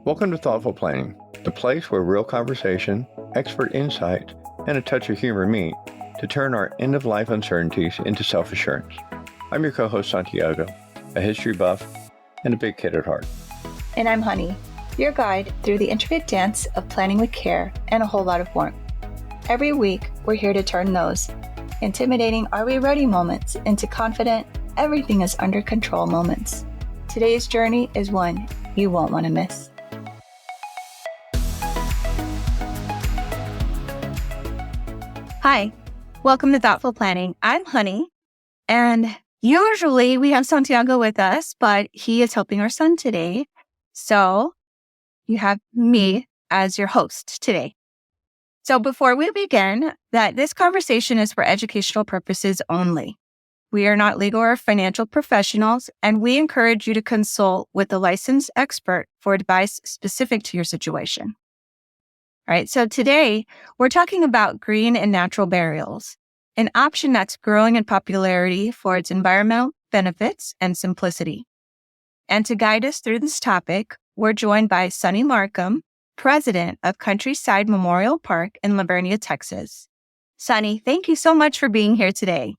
Welcome to Thoughtful Planning, the place where real conversation, expert insight, and a touch of humor meet to turn our end-of-life uncertainties into self-assurance. I'm your co-host, Santiago, a history buff and a big kid at heart. And I'm Honey, your guide through the intricate dance of planning with care and a whole lot of warmth. Every week, we're here to turn those intimidating "are we ready" moments into confident everything is under control moments. Today's journey is one you won't want to miss. Hi, welcome to Thoughtful Planning. I'm Honey, and usually we have Santiago with us, but he is helping our son today. So you have me as your host today. So before we begin, that this conversation is for educational purposes only. We are not legal or financial professionals, and we encourage you to consult with a licensed expert for advice specific to your situation. All right, so today we're talking about green and natural burials, an option that's growing in popularity for its environmental benefits and simplicity. And to guide us through this topic, we're joined by Sunny Markham, president of Countryside Memorial Park in Livonia, Texas. Sunny, thank you so much for being here today.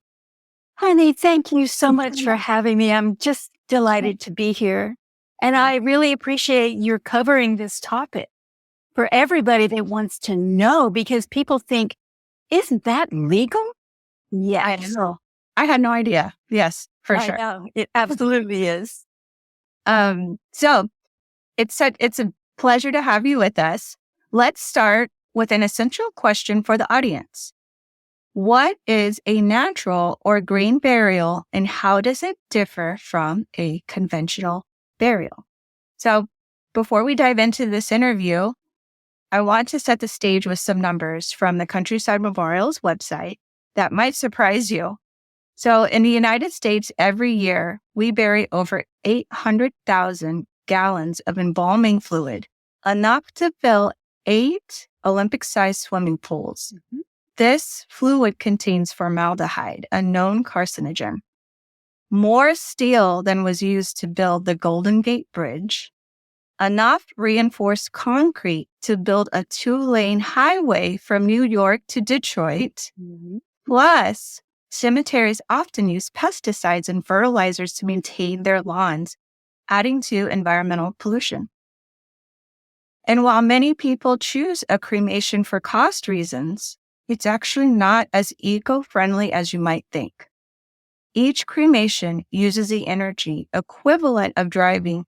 Honey, thank you so much for having me. I'm just delighted to be here. And I really appreciate your covering this topic for everybody that wants to know, because people think, isn't that legal? Yes. I know. I had no idea. Yes, for sure. I know. It absolutely is. So it's a pleasure to have you with us. Let's start with an essential question for the audience. What is a natural or green burial, and how does it differ from a conventional burial? So before we dive into this interview, I want to set the stage with some numbers from the Countryside Memorial's website that might surprise you. So in the United States, every year, we bury over 800,000 gallons of embalming fluid, enough to fill 8 Olympic-sized swimming pools. Mm-hmm. This fluid contains formaldehyde, a known carcinogen. More steel than was used to build the Golden Gate Bridge, enough reinforced concrete to build a 2-lane highway from New York to Detroit. Mm-hmm. Plus, cemeteries often use pesticides and fertilizers to maintain their lawns, adding to environmental pollution. And while many people choose a cremation for cost reasons, it's actually not as eco-friendly as you might think. Each cremation uses the energy equivalent of driving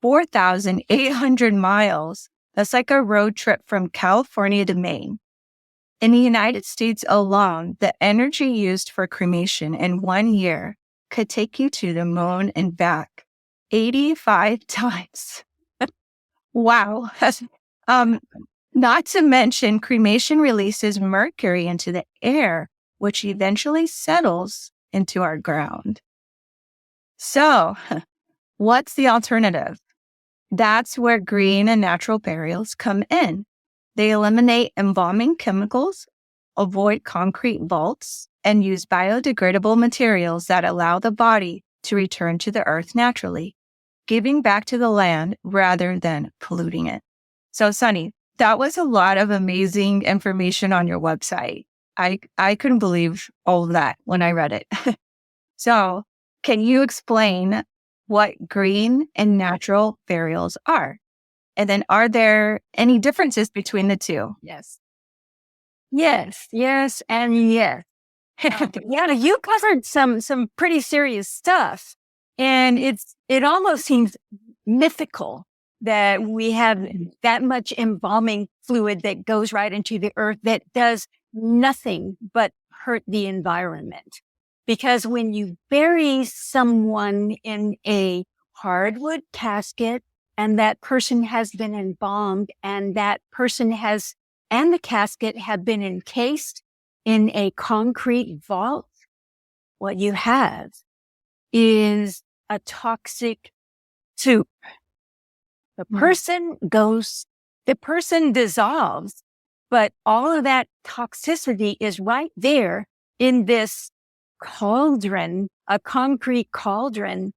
4,800 miles. That's like a road trip from California to Maine. In the United States alone, the energy used for cremation in 1 year could take you to the moon and back 85 times. Wow. Not to mention, cremation releases mercury into the air, which eventually settles into our ground. So, what's the alternative? That's where green and natural burials come in. They eliminate embalming chemicals, avoid concrete vaults, and use biodegradable materials that allow the body to return to the earth naturally, giving back to the land rather than polluting it. So, Sunny, that was a lot of amazing information on your website. I couldn't believe all of that when I read it. So, can you explain what green and natural burials are? And then, are there any differences between the two? Yes, and yes. Yeah, you covered some pretty serious stuff. And it almost seems mythical that we have that much embalming fluid that goes right into the earth that does nothing but hurt the environment. Because when you bury someone in a hardwood casket and that person has been embalmed and that person and the casket have been encased in a concrete vault, what you have is a toxic soup. The person dissolves, but all of that toxicity is right there in this cauldron, a concrete cauldron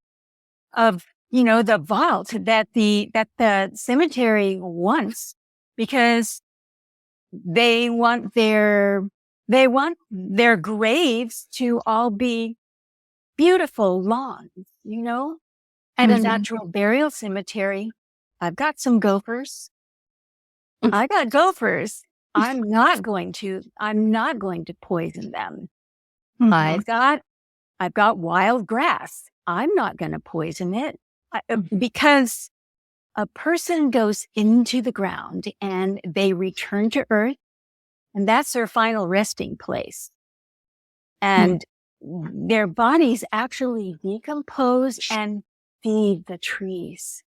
of the vault that the cemetery wants, because they want their graves to all be beautiful lawns, At a natural burial cemetery, I've got some gophers. I got gophers. I'm not going to poison them. I've got wild grass. I'm not going to poison it, because a person goes into the ground and they return to earth, and that's their final resting place. And their bodies actually decompose and feed the trees.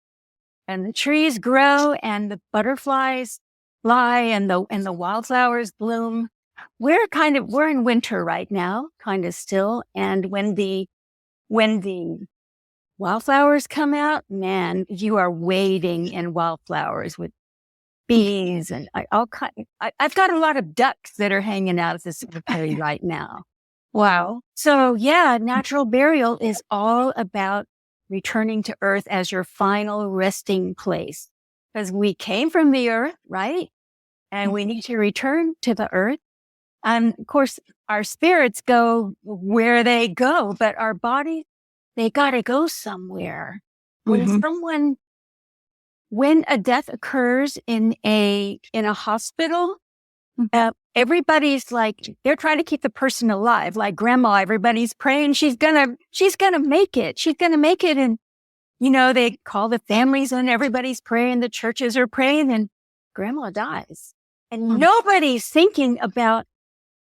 And the trees grow and the butterflies fly and the wildflowers bloom. We're in winter right now, kind of still. And when the wildflowers come out, man, you are wading in wildflowers with bees and I've got a lot of ducks that are hanging out at the cemetery right now. Wow. So yeah, natural burial is all about returning to earth as your final resting place, because we came from the earth, right? And we need to return to the earth. And of course, our spirits go where they go, but our bodies, they got to go somewhere. When a death occurs in a hospital, everybody's like, they're trying to keep the person alive. Like grandma, everybody's praying she's gonna make it. She's gonna make it. And, they call the families and everybody's praying. The churches are praying and grandma dies. And nobody's thinking about,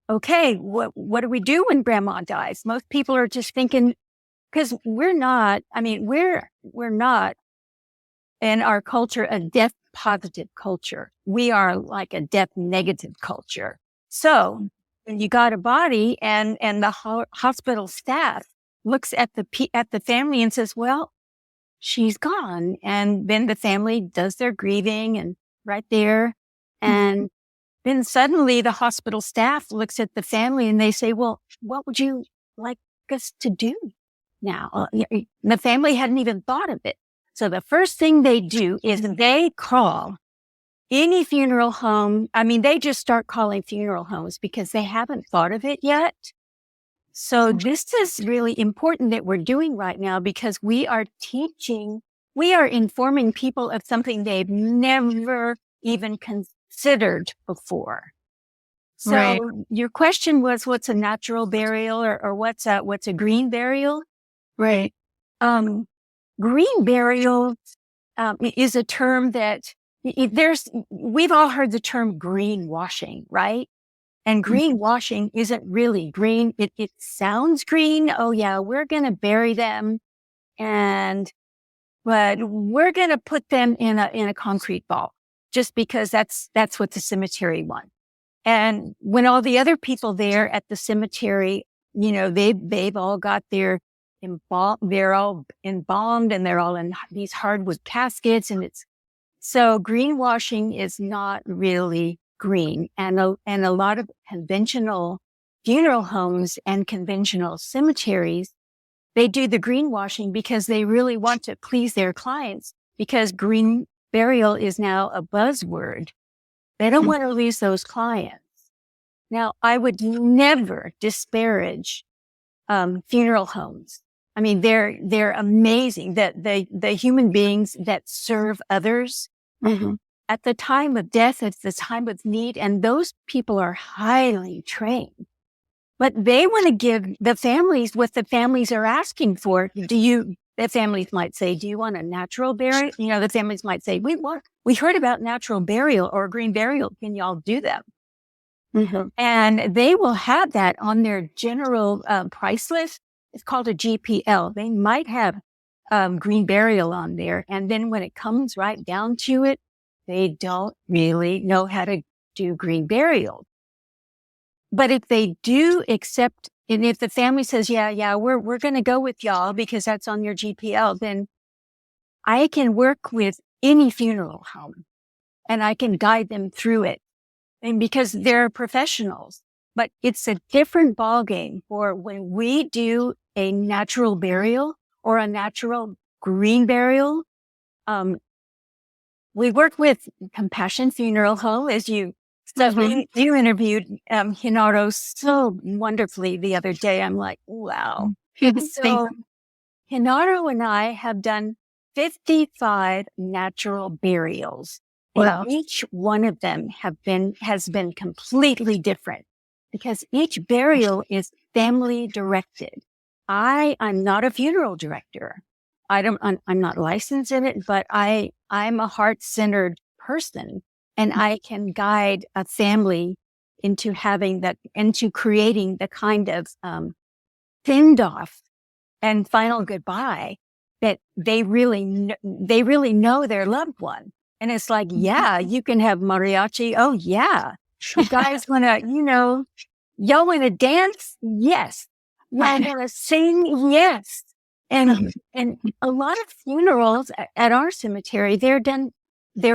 okay, what do we do when grandma dies? Most people are just thinking, because we're not in our culture, a death positive culture. We are like a death negative culture. So when you got a body and the hospital staff looks at the family and says, well, she's gone. And then the family does their grieving and right there. And then suddenly the hospital staff looks at the family and they say, well, what would you like us to do now? The family hadn't even thought of it. So the first thing they do is they call any funeral home. I mean, they just start calling funeral homes because they haven't thought of it yet. So this is really important that we're doing right now, because we are informing people of something they've never even considered before. So Your question was, what's a natural burial or what's a green burial? Right. Green burial is a term that we've all heard the term greenwashing, right? And greenwashing isn't really green. It sounds green. Oh yeah, we're going to bury them, but we're going to put them in a concrete vault just because that's what the cemetery wants. And when all the other people there at the cemetery, they've all got they're all embalmed and they're all in these hardwood caskets, and so greenwashing is not really green. And a lot of conventional funeral homes and conventional cemeteries, they do the greenwashing because they really want to please their clients, because green burial is now a buzzword. They don't want to lose those clients. Now, I would never disparage funeral homes. I mean, they're amazing, that the human beings that serve others at the time of death, at the time of need, and those people are highly trained. But they want to give the families what the families are asking for. The families might say, do you want a natural burial? The families might say, we heard about natural burial or green burial. Can y'all do them? And they will have that on their general price list. It's called a GPL. They might have green burial on there. And then when it comes right down to it, they don't really know how to do green burial. But if they do accept, and if the family says, yeah, we're going to go with y'all because that's on your GPL, then I can work with any funeral home and I can guide them through it. And because they're professionals, but it's a different ballgame for when we do a natural burial or a natural green burial. We work with Compassion Funeral Home, as you you interviewed Hinaro so wonderfully the other day. I'm like, wow. So Hinaro and I have done 55 natural burials. Wow. And each one of them has been completely different because each burial is family directed. I'm not a funeral director. I'm not licensed in it, but I'm a heart-centered person, and I can guide a family into creating the kind of thinned off and final goodbye that they really know their loved one. And it's like, yeah, you can have mariachi. Oh yeah. You guys want to, y'all want to dance? Yes. Y'all want to sing? Yes. And a lot of funerals at our cemetery, they're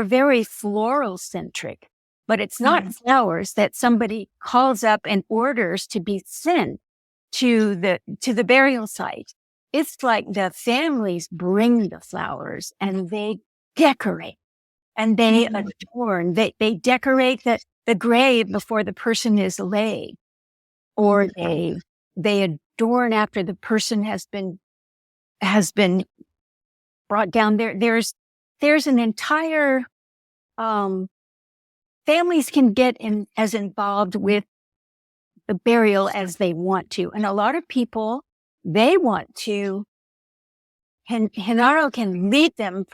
very floral centric, but it's not flowers that somebody calls up and orders to be sent to the burial site. It's like the families bring the flowers and they decorate and they adorn. They decorate the grave before the person is laid, or they adorn after the person has been brought down. There's an entire families can get as involved with the burial as they want to, and a lot of people they want to. Hinaro can lead them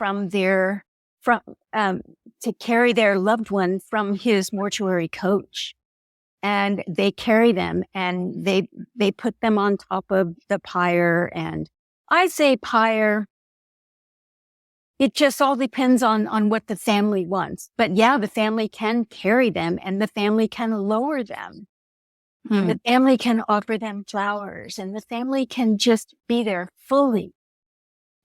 to carry their loved one from his mortuary coach. And they carry them and they put them on top of the pyre. And I say pyre, it just all depends on what the family wants. But yeah, the family can carry them and the family can lower them. The family can offer them flowers and the family can just be there fully.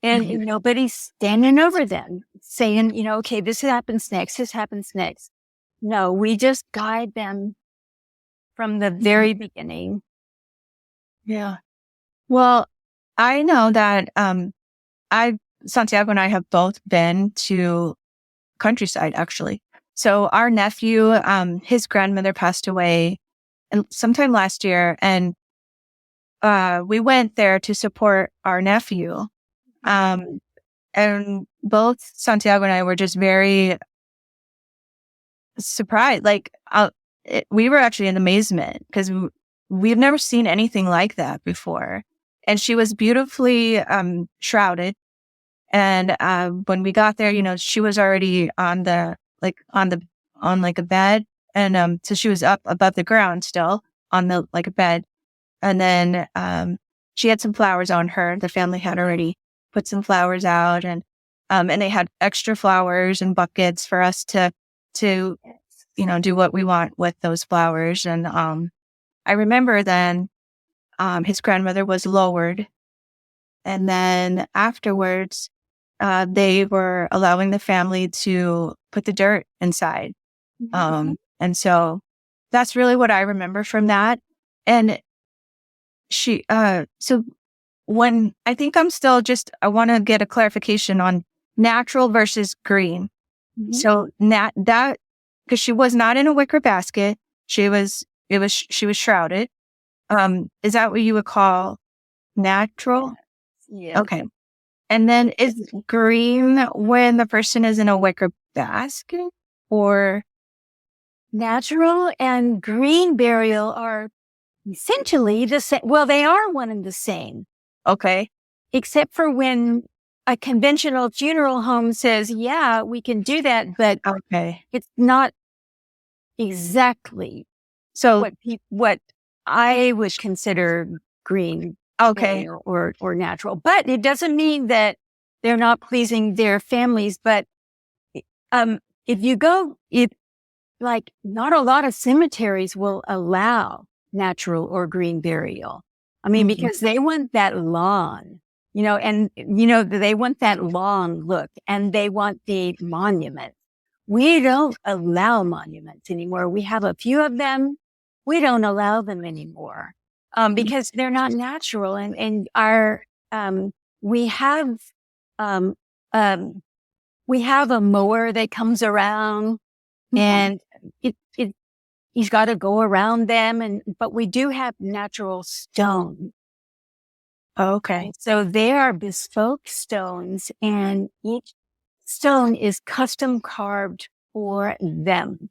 And nobody's standing over them saying, okay, this happens next, this happens next. No, we just guide them from the very beginning. Yeah. Well, I know that Santiago and I have both been to countryside, actually. So our nephew, his grandmother passed away sometime last year, and we went there to support our nephew. And both Santiago and I were just very surprised. We were actually in amazement because we've never seen anything like that before. And she was beautifully shrouded. And when we got there, she was already on a bed, and so she was up above the ground still on a bed. And then she had some flowers on her. The family had already put some flowers out, and they had extra flowers and buckets for us to do what we want with those flowers. And I remember then his grandmother was lowered, and then afterwards they were allowing the family to put the dirt inside. And so that's really what I remember from that. And so when I think I want to get a clarification on natural versus green. So that, because she was not in a wicker basket, she was shrouded. Is that what you would call natural? Yeah. Okay. And then is green when the person is in a wicker basket, or? Natural and green burial are essentially the same. Well, they are one and the same. Okay. Except for when a conventional funeral home says, yeah, we can do that, but it's not exactly what I would consider green or natural. But it doesn't mean that they're not pleasing their families. But if you go, not a lot of cemeteries will allow natural or green burial. I mean, because they want that lawn, they want that long look, and they want the monument. We don't allow monuments anymore. We have a few of them. We don't allow them anymore, because they're not natural. And we have um, um, we have a mower that comes around and he's got to go around them. But we do have natural stone. Okay. So they are bespoke stones, and each stone is custom carved for them.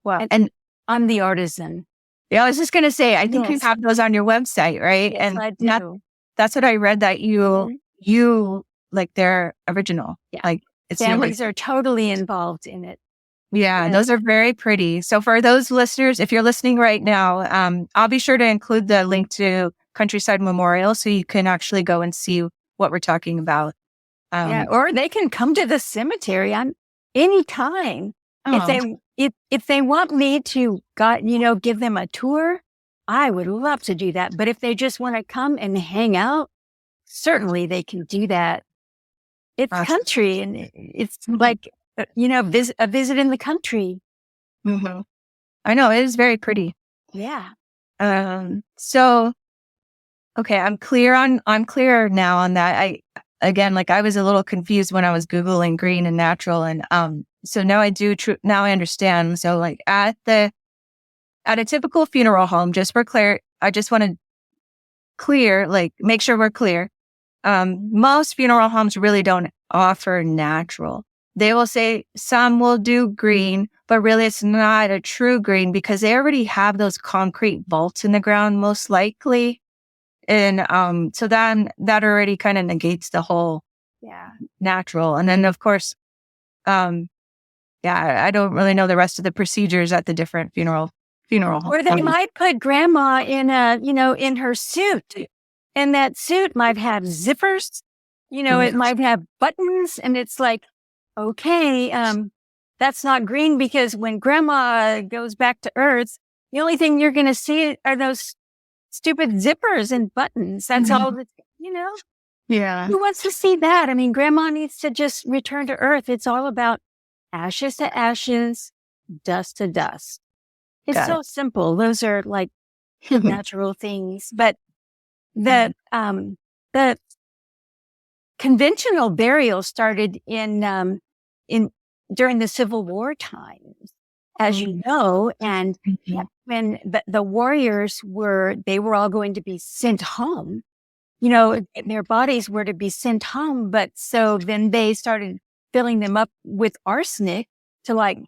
Wow. And I'm the artisan. Yeah, I was just going to say, I think you Yes. have those on your website, right? Yes, And I do. that's what I read, that Mhm. you like they're original. Yeah. Like it's your Families are totally involved in it. Yeah, Yes. those are very pretty. So for those listeners, if you're listening right now, I'll be sure to include the link to Countryside Memorial so you can actually go and see what we're talking about. Yeah, or they can come to the cemetery on any time. Oh, If they want me to give them a tour, I would love to do that. But if they just want to come and hang out, certainly they can do that. It's awesome. country, and it's like a visit in the country. Mhm. I know it is very pretty. Yeah. So okay, I'm clear now on that. I was a little confused when I was Googling green and natural, and so now now I understand. So like at a typical funeral home, just for clear, I just want to make sure we're clear. Most funeral homes really don't offer natural. They will say some will do green, but really it's not a true green because they already have those concrete vaults in the ground, most likely. And so then that already kind of negates the whole natural. And then of course, I don't really know the rest of the procedures at the different funeral homes. Or they might put grandma in her suit, and that suit might have zippers. It might have buttons, and it's like, okay, that's not green because when grandma goes back to Earth, the only thing you're going to see are those stupid zippers and buttons. That's all that, Yeah. who wants to see that? I mean, grandma needs to just return to Earth. It's all about ashes to ashes, dust to dust. It's Got so simple. Those are like natural things. But the conventional burial started in during the Civil War times, as you know, and when the warriors were all going to be sent home. Their bodies were to be sent home, but so then they started filling them up with arsenic to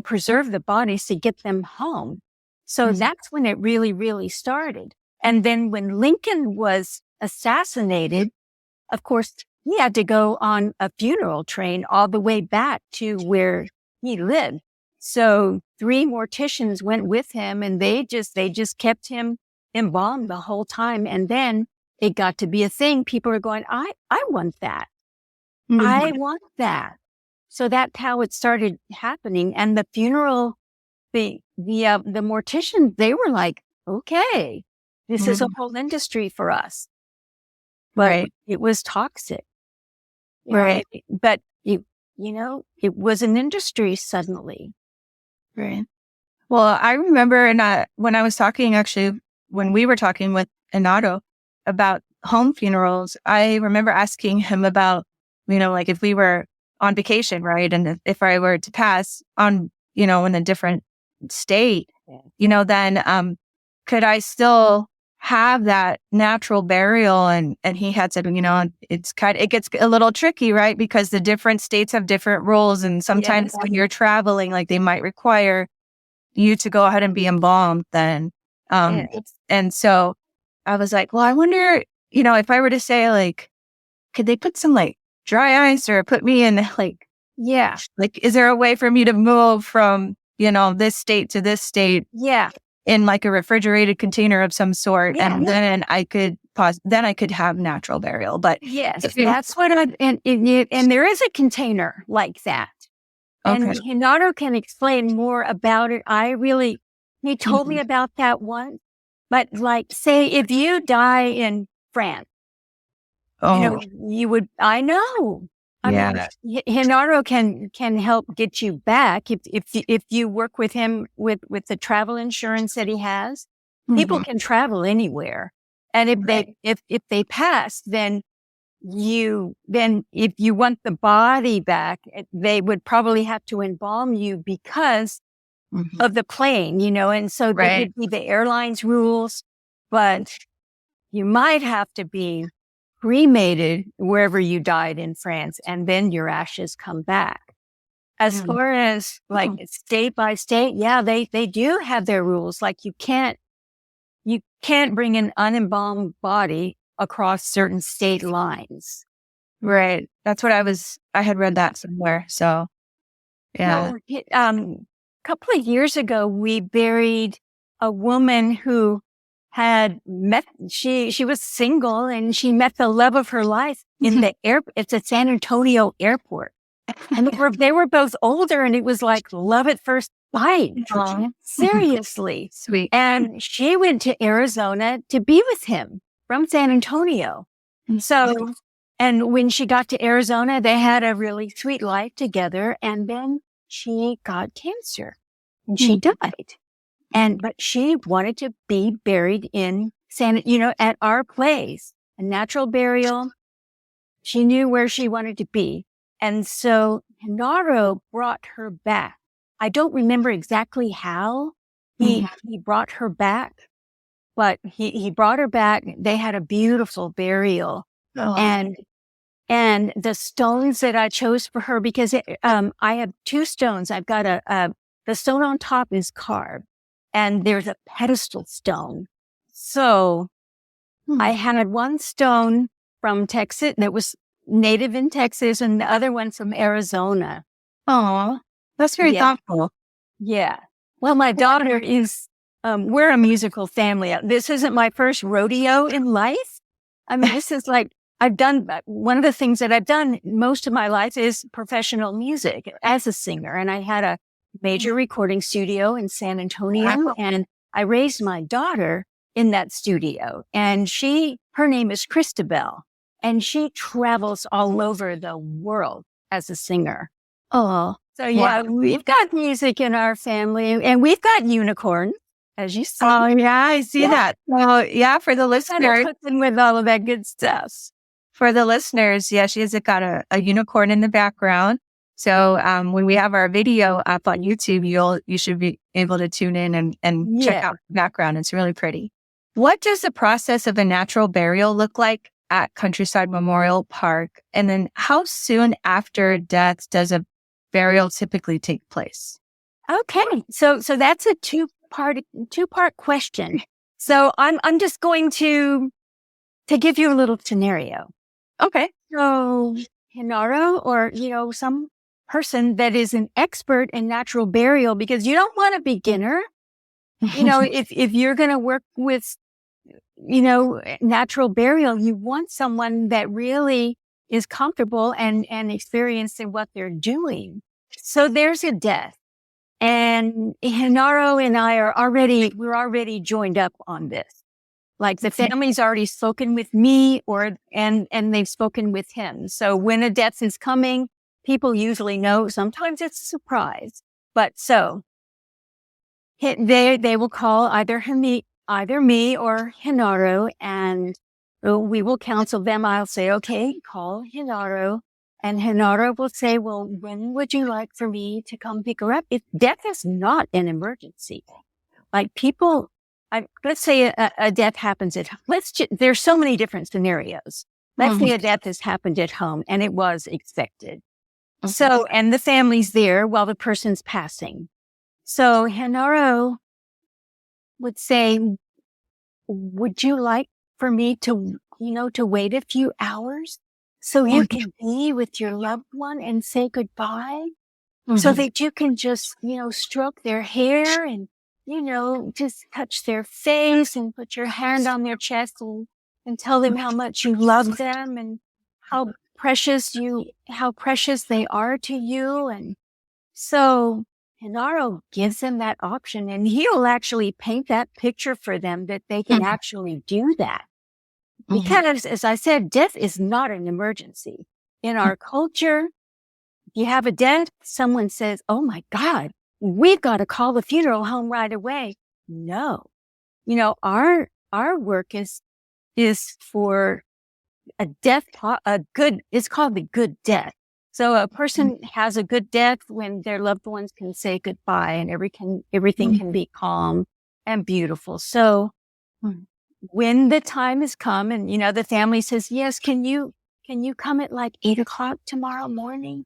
preserve the bodies to get them home. So that's when it really, really started. And then when Lincoln was assassinated, of course, he had to go on a funeral train all the way back to where he lived. So 3 morticians went with him, and they just kept him embalmed the whole time. And then it got to be a thing. People are going, I want that. I want that. So that's how it started happening. And the funeral, the morticians, they were like, okay, this is a whole industry for us. But it was toxic. Right. But it was an industry suddenly. Right. Well, I remember when I was talking, actually, when we were talking with Inato about home funerals, I remember asking him about, like if we were on vacation, right? And if I were to pass on, in a different state, then could I still have that natural burial? And he had said, it gets a little tricky, right? Because the different states have different rules. And sometimes when you're traveling, like they might require you to go ahead and be embalmed then. And so I was like, well, I wonder, if I were to say like, could they put some like dry ice or put me in like, is there a way for me to move from, this state to this state? Yeah. In like a refrigerated container of some sort. And then I could have natural burial. But yes, that's what and there is a container like that. And Hinato can explain more about it. He told me about that once. But like, say if you die in France, you would, I know. I mean, Hinato can help get you back if you work with him with the travel insurance that he has. People can travel anywhere, and if they pass, then if you want the body back, they would probably have to embalm you because of the plane, and so that would be the airline's rules, but you might have to be cremated wherever you died in France, and then your ashes come back. As far as like state by state, yeah, they do have their rules. Like you can't bring an unembalmed body across certain state lines. Right. That's what I had read that somewhere. So, yeah. A couple of years ago, we buried a woman who had met, she was single and she met the love of her life in it's a San Antonio airport. And they were both older and it was like love at first sight. Seriously. Sweet. And she went to Arizona to be with him from San Antonio. So, and when she got to Arizona, they had a really sweet life together. And then she got cancer and she died. But she wanted to be buried in at our place, a natural burial. She knew where she wanted to be. And so Genaro brought her back. I don't remember exactly how he brought her back, but he brought her back. They had a beautiful burial. And the stones that I chose for her, because I have two stones. I've got the stone on top is carved and there's a pedestal stone. So I had one stone from Texas that was native in Texas and the other one from Arizona. Oh, that's very thoughtful. Yeah. Well, my daughter is, we're a musical family. This isn't my first rodeo in life. I mean, this is like, one of the things that I've done most of my life is professional music as a singer. And I had a major recording studio in San Antonio and I raised my daughter in that studio. And her name is Christabel. And she travels all over the world as a singer. Oh, so yeah, we've got music in our family and we've got unicorns, as you see. Oh, yeah, I see that. So, yeah, for the listeners. Cooking with all of that good stuff. For the listeners, yeah, she's got a unicorn in the background. So when we have our video up on YouTube, you should be able to tune in and check out the background. It's really pretty. What does the process of a natural burial look like at Countryside Memorial Park? And then how soon after death does a burial typically take place? Okay. So that's a two-part question. So I'm just going to give you a little scenario. Okay. So Genaro or, some person that is an expert in natural burial, because you don't want a beginner. If you're going to work with natural burial, you want someone that really is comfortable and experienced in what they're doing. So there's a death. And Genaro and I we're already joined up on this. Like the family's already spoken with me and they've spoken with him. So when a death is coming, people usually know. Sometimes it's a surprise. But so they will call either me or Genaro, and we will counsel them. I'll say, okay, call Genaro. And Genaro will say, well, when would you like for me to come pick her up? If death is not an emergency, like people, let's say a death happens at home. There's so many different scenarios. Let's say a death has happened at home and it was expected. So, and the family's there while the person's passing. So Genaro would say, would you like for me to wait a few hours so you can be with your loved one and say goodbye so that you can just, stroke their hair and, just touch their face and put your hand on their chest and tell them how much you love them and how precious they are to you. And so Genaro gives them that option, and he'll actually paint that picture for them that they can actually do that. Because, as I said, death is not an emergency. In our culture, if you have a death, someone says, oh my God, we've got to call the funeral home right away. No. Our work is for a death, it's called the good death. So a person has a good death when their loved ones can say goodbye and everything can be calm and beautiful. So when the time has come and, the family says, yes, can you come at like 8:00 tomorrow morning?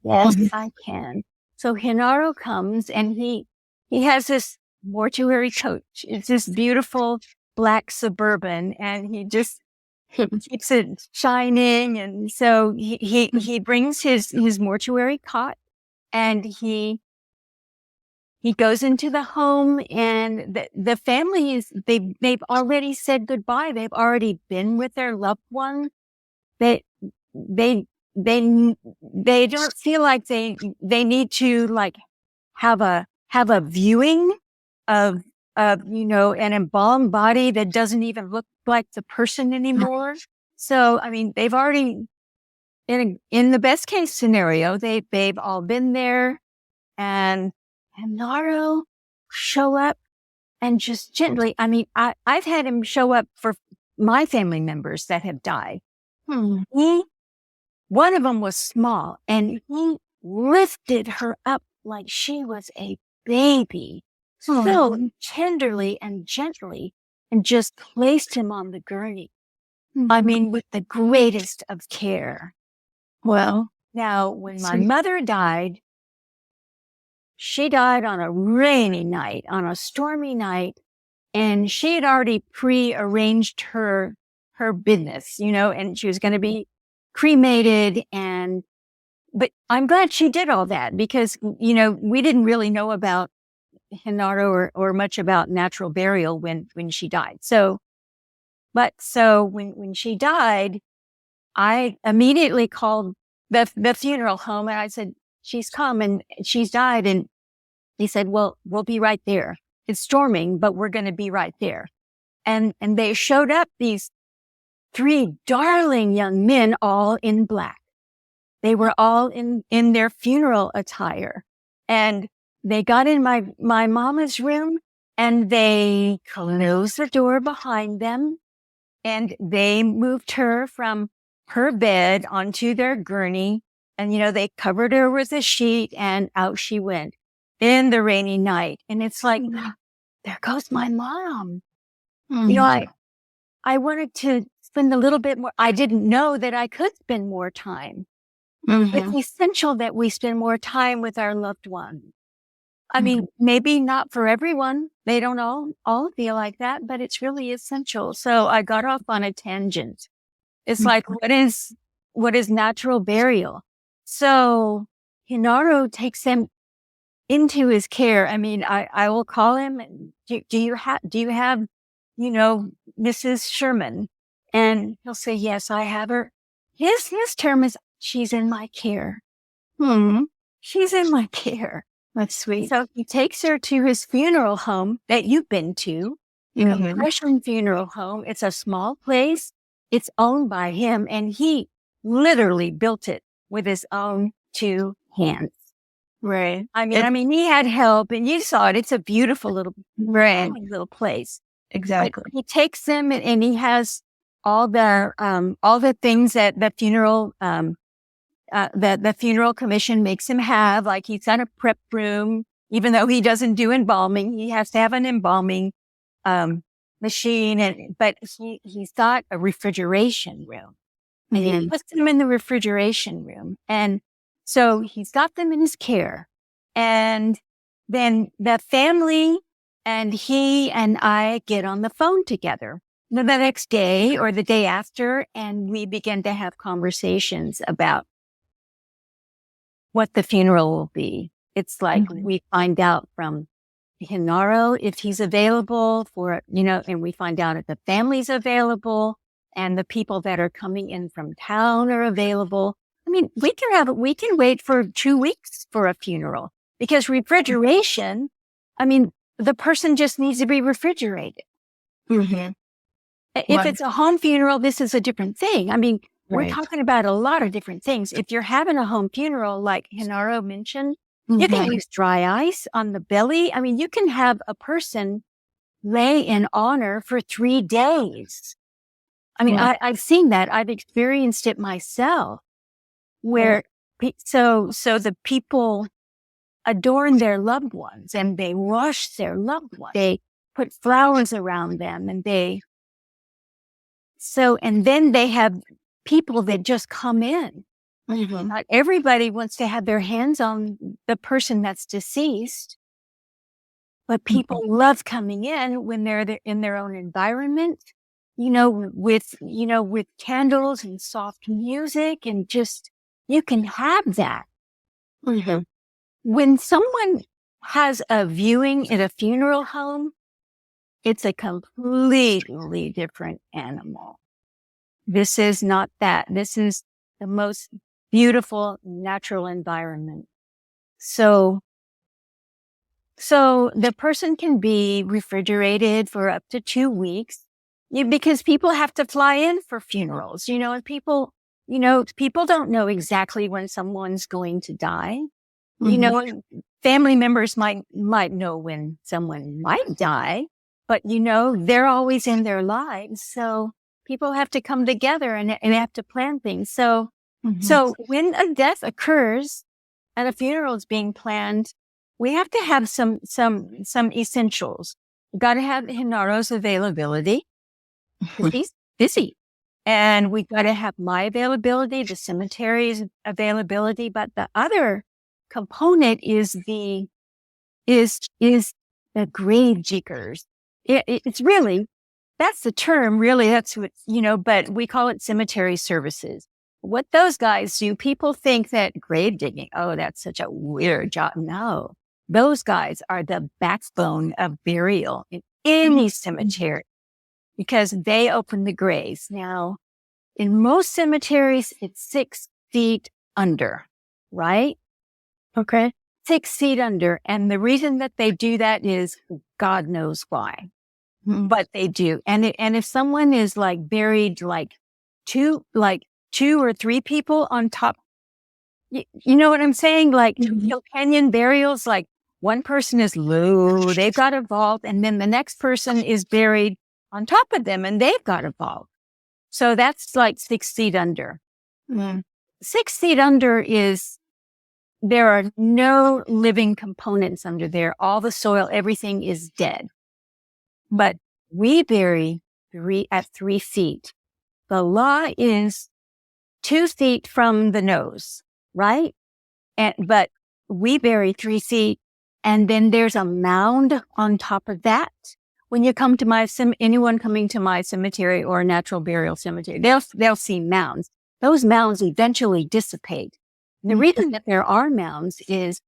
Yes, I can. So Hinaro comes and he has this mortuary coach. It's this beautiful black Suburban and he just keeps it shining. And so he brings his mortuary cot and he goes into the home and the family they've already said goodbye. They've already been with their loved one. They don't feel like they need to like have a viewing of an embalmed body that doesn't even look like the person anymore. So, I mean, they've already, in the best case scenario, they've all been there and Naro show up and just gently, I mean, I've had him show up for my family members that have died. One of them was small and he lifted her up like she was a baby. So tenderly and gently and just placed him on the gurney. I mean, with the greatest of care. Well, Now, when my mother died, she died on a rainy night, on a stormy night, and she had already pre-arranged her business, and she was going to be cremated but I'm glad she did all that because, we didn't really know about Hinaro or much about natural burial when she died. So when she died, I immediately called the funeral home and I said, she's come and she's died. And they said, well, we'll be right there. It's storming, but we're going to be right there. And they showed up, these 3 darling young men, all in black. They were all in their funeral attire. And they got in my mama's room and they closed the door behind them and they moved her from her bed onto their gurney. And, they covered her with a sheet and out she went in the rainy night. And it's like, there goes my mom. I wanted to spend a little bit more. I didn't know that I could spend more time. It's essential that we spend more time with our loved ones. I mean, maybe not for everyone. They don't all feel like that, but it's really essential. So I got off on a tangent. It's like, what is natural burial? So Hinaro takes them into his care. I mean, I will call him. Do you have, Mrs. Sherman? And he'll say, yes, I have her. His term is, she's in my care. She's in my care. That's sweet. So he takes her to his funeral home that you've been to, Compression Funeral Home. It's a small place. It's owned by him, and he literally built it with his own 2 hands. Right. I mean, he had help, and you saw it. It's a beautiful little place. Exactly. But he takes them, and he has all the things that the funeral the funeral commission makes him have. Like he's got a prep room, even though he doesn't do embalming, he has to have an embalming machine. But he's got a refrigeration room, and he puts them in the refrigeration room, and so he's got them in his care. And then the family and he and I get on the phone together the next day or the day after, and we begin to have conversations about what the funeral will be. It's like we find out from Hinaro if he's available for, and we find out if the family's available and the people that are coming in from town are available. I mean, we can wait for 2 weeks for a funeral because refrigeration, I mean, the person just needs to be refrigerated. If it's a home funeral, this is a different thing. I mean, we're talking about a lot of different things. If you're having a home funeral, like Hinaro mentioned, you can use dry ice on the belly. I mean, you can have a person lay in honor for 3 days. I mean, Wow. I've seen that. I've experienced it myself where, so the people adorn their loved ones and they wash their loved ones. They put flowers around them and and then they have people that just come in. Mm-hmm. Not everybody wants to have their hands on the person that's deceased, but people love coming in when they're in their own environment, with candles and soft music and just, you can have that. Mm-hmm. When someone has a viewing at a funeral home, it's a completely different animal. This is not that. This is the most beautiful natural environment. So the person can be refrigerated for up to 2 weeks because people have to fly in for funerals, and people don't know exactly when someone's going to die. Family members might know when someone might die, but they're always in their lives. So people have to come together and have to plan things. So when a death occurs and a funeral is being planned, we have to have some essentials. We've got to have Hinaro's availability because he's busy. And we've got to have my availability, the cemetery's availability. But the other component is the grave diggers. It's really, that's the term, really. That's what, but we call it cemetery services. What those guys do, people think that grave digging, oh, that's such a weird job. No, those guys are the backbone of burial in any cemetery because they open the graves. Now, in most cemeteries, it's 6 feet under, right? Okay. 6 feet under. And the reason that they do that is God knows why, but they do. And if someone is buried two or three people on top, you know what I'm saying? Hill Canyon burials, one person is low, they've got a vault, and then the next person is buried on top of them and they've got a vault. So that's 6 feet under. 6 feet under there are no living components under there. All the soil, everything is dead. But we bury at 3 feet. The law is 2 feet from the nose, right? But we bury 3 feet, and then there's a mound on top of that. When you come to anyone coming to my cemetery or a natural burial cemetery, they'll see mounds. Those mounds eventually dissipate. The reason that there are mounds is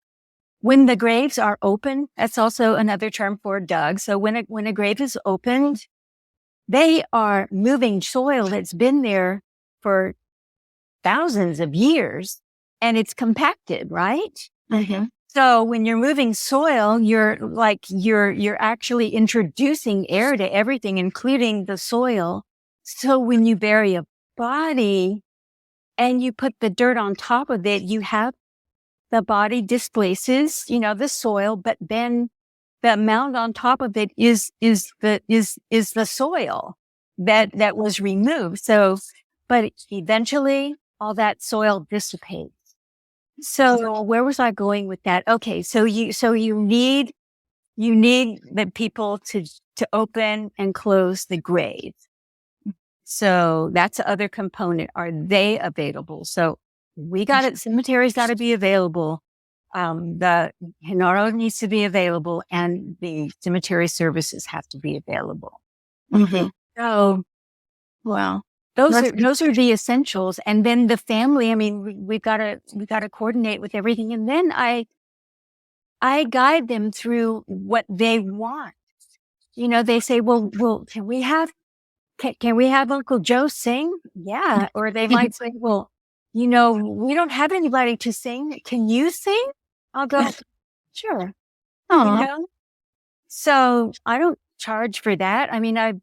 when the graves are open. That's also another term for dug. So when a grave is opened, they are moving soil that's been there for thousands of years, and it's compacted, right? Mm-hmm. So when you're moving soil, you're actually introducing air to everything, including the soil. So when you bury a body and you put the dirt on top of it, you have the body displaces, the soil, but then the mound on top of it is the soil that was removed. So, but eventually all that soil dissipates. So where was I going with that? Okay. So you need the people to open and close the grave. So that's the other component. Are they available? So we got it. Cemetery's got to be available. The Hinaro needs to be available, and the cemetery services have to be available. Mm-hmm. So, Wow. those are the essentials. And then the family, I mean, we've got to coordinate with everything. And then I guide them through what they want. They say, well, can we have Uncle Joe sing? Yeah. Or they might say, well, we don't have anybody to sing. Can you sing? I'll go, sure. So I don't charge for that. I mean, I've,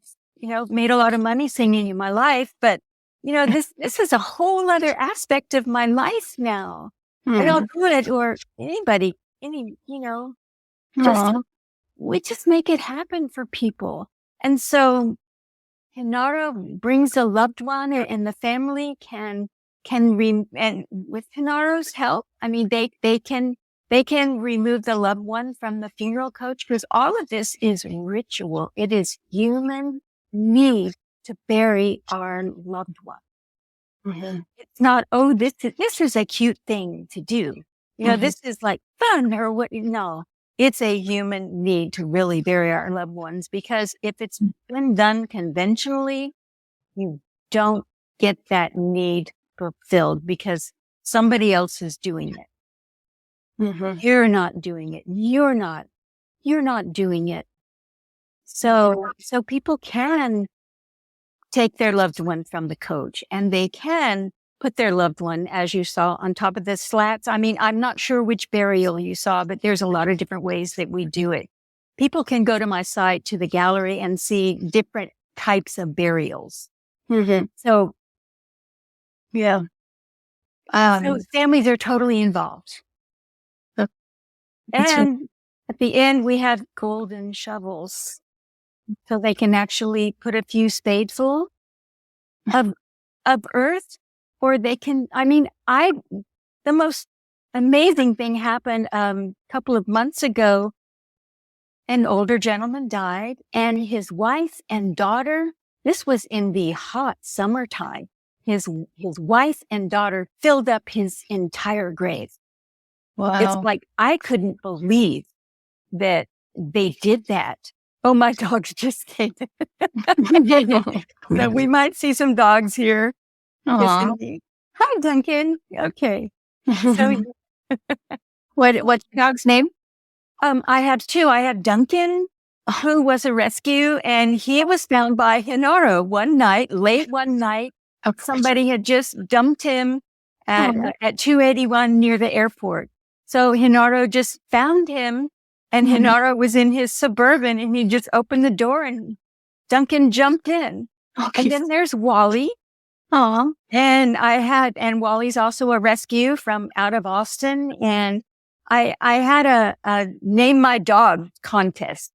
made a lot of money singing in my life, but this is a whole other aspect of my life now. I don't do it, or anybody, we just make it happen for people. And so Hinaro brings a loved one, and the family and with Hinaro's help, I mean, they can remove the loved one from the funeral coach, because all of this is ritual. It is human need to bury our loved one. Mm-hmm. It's not, oh, this is a cute thing to do. This is like fun or what. No, it's a human need to really bury our loved ones, because if it's been done conventionally, you don't get that need fulfilled because somebody else is doing it. Mm-hmm. You're not doing it. You're not doing it. So people can take their loved one from the coach, and they can put their loved one, as you saw, on top of the slats. I mean, I'm not sure which burial you saw, but there's a lot of different ways that we do it. People can go to my site, to the gallery, and see different types of burials. Mm-hmm. So, yeah. So families are totally involved. And at the end, we have golden shovels, so they can actually put a few spadeful of earth, or they can, the most amazing thing happened a couple of months ago. An older gentleman died, and his wife and daughter, this was in the hot summertime, his wife and daughter filled up his entire grave. Wow. It's like, I couldn't believe that they did that. Oh, my dogs just came. So we might see some dogs here. Aww. Hi, Duncan. Okay. So What's your dog's name? I have two. I have Duncan, who was a rescue, and he was found by Hinaro late one night. Somebody had just dumped him at 281 near the airport. So Hinaro just found him, and Hinaro was in his Suburban, and he just opened the door and Duncan jumped in. Okay. And then there's Wally. Aw. And Wally's also a rescue from out of Austin. And I had a name my dog contest.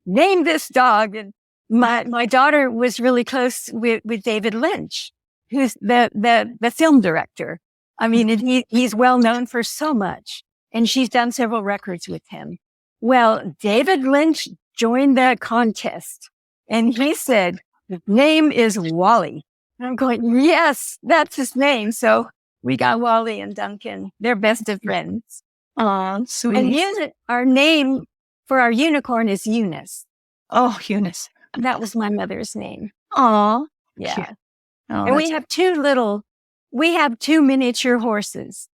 Name this dog. And my daughter was really close with David Lynch, who's the film director. I mean, and he's well known for so much, and she's done several records with him. Well, David Lynch joined the contest, and he said, his name is Wally. And I'm going, yes, that's his name. So we got Wally and Duncan. They're best of friends. Aw, sweet. And our name for our unicorn is Eunice. Oh, Eunice. That was my mother's name. Aw. Yeah. Cute. Oh, And we have two miniature horses.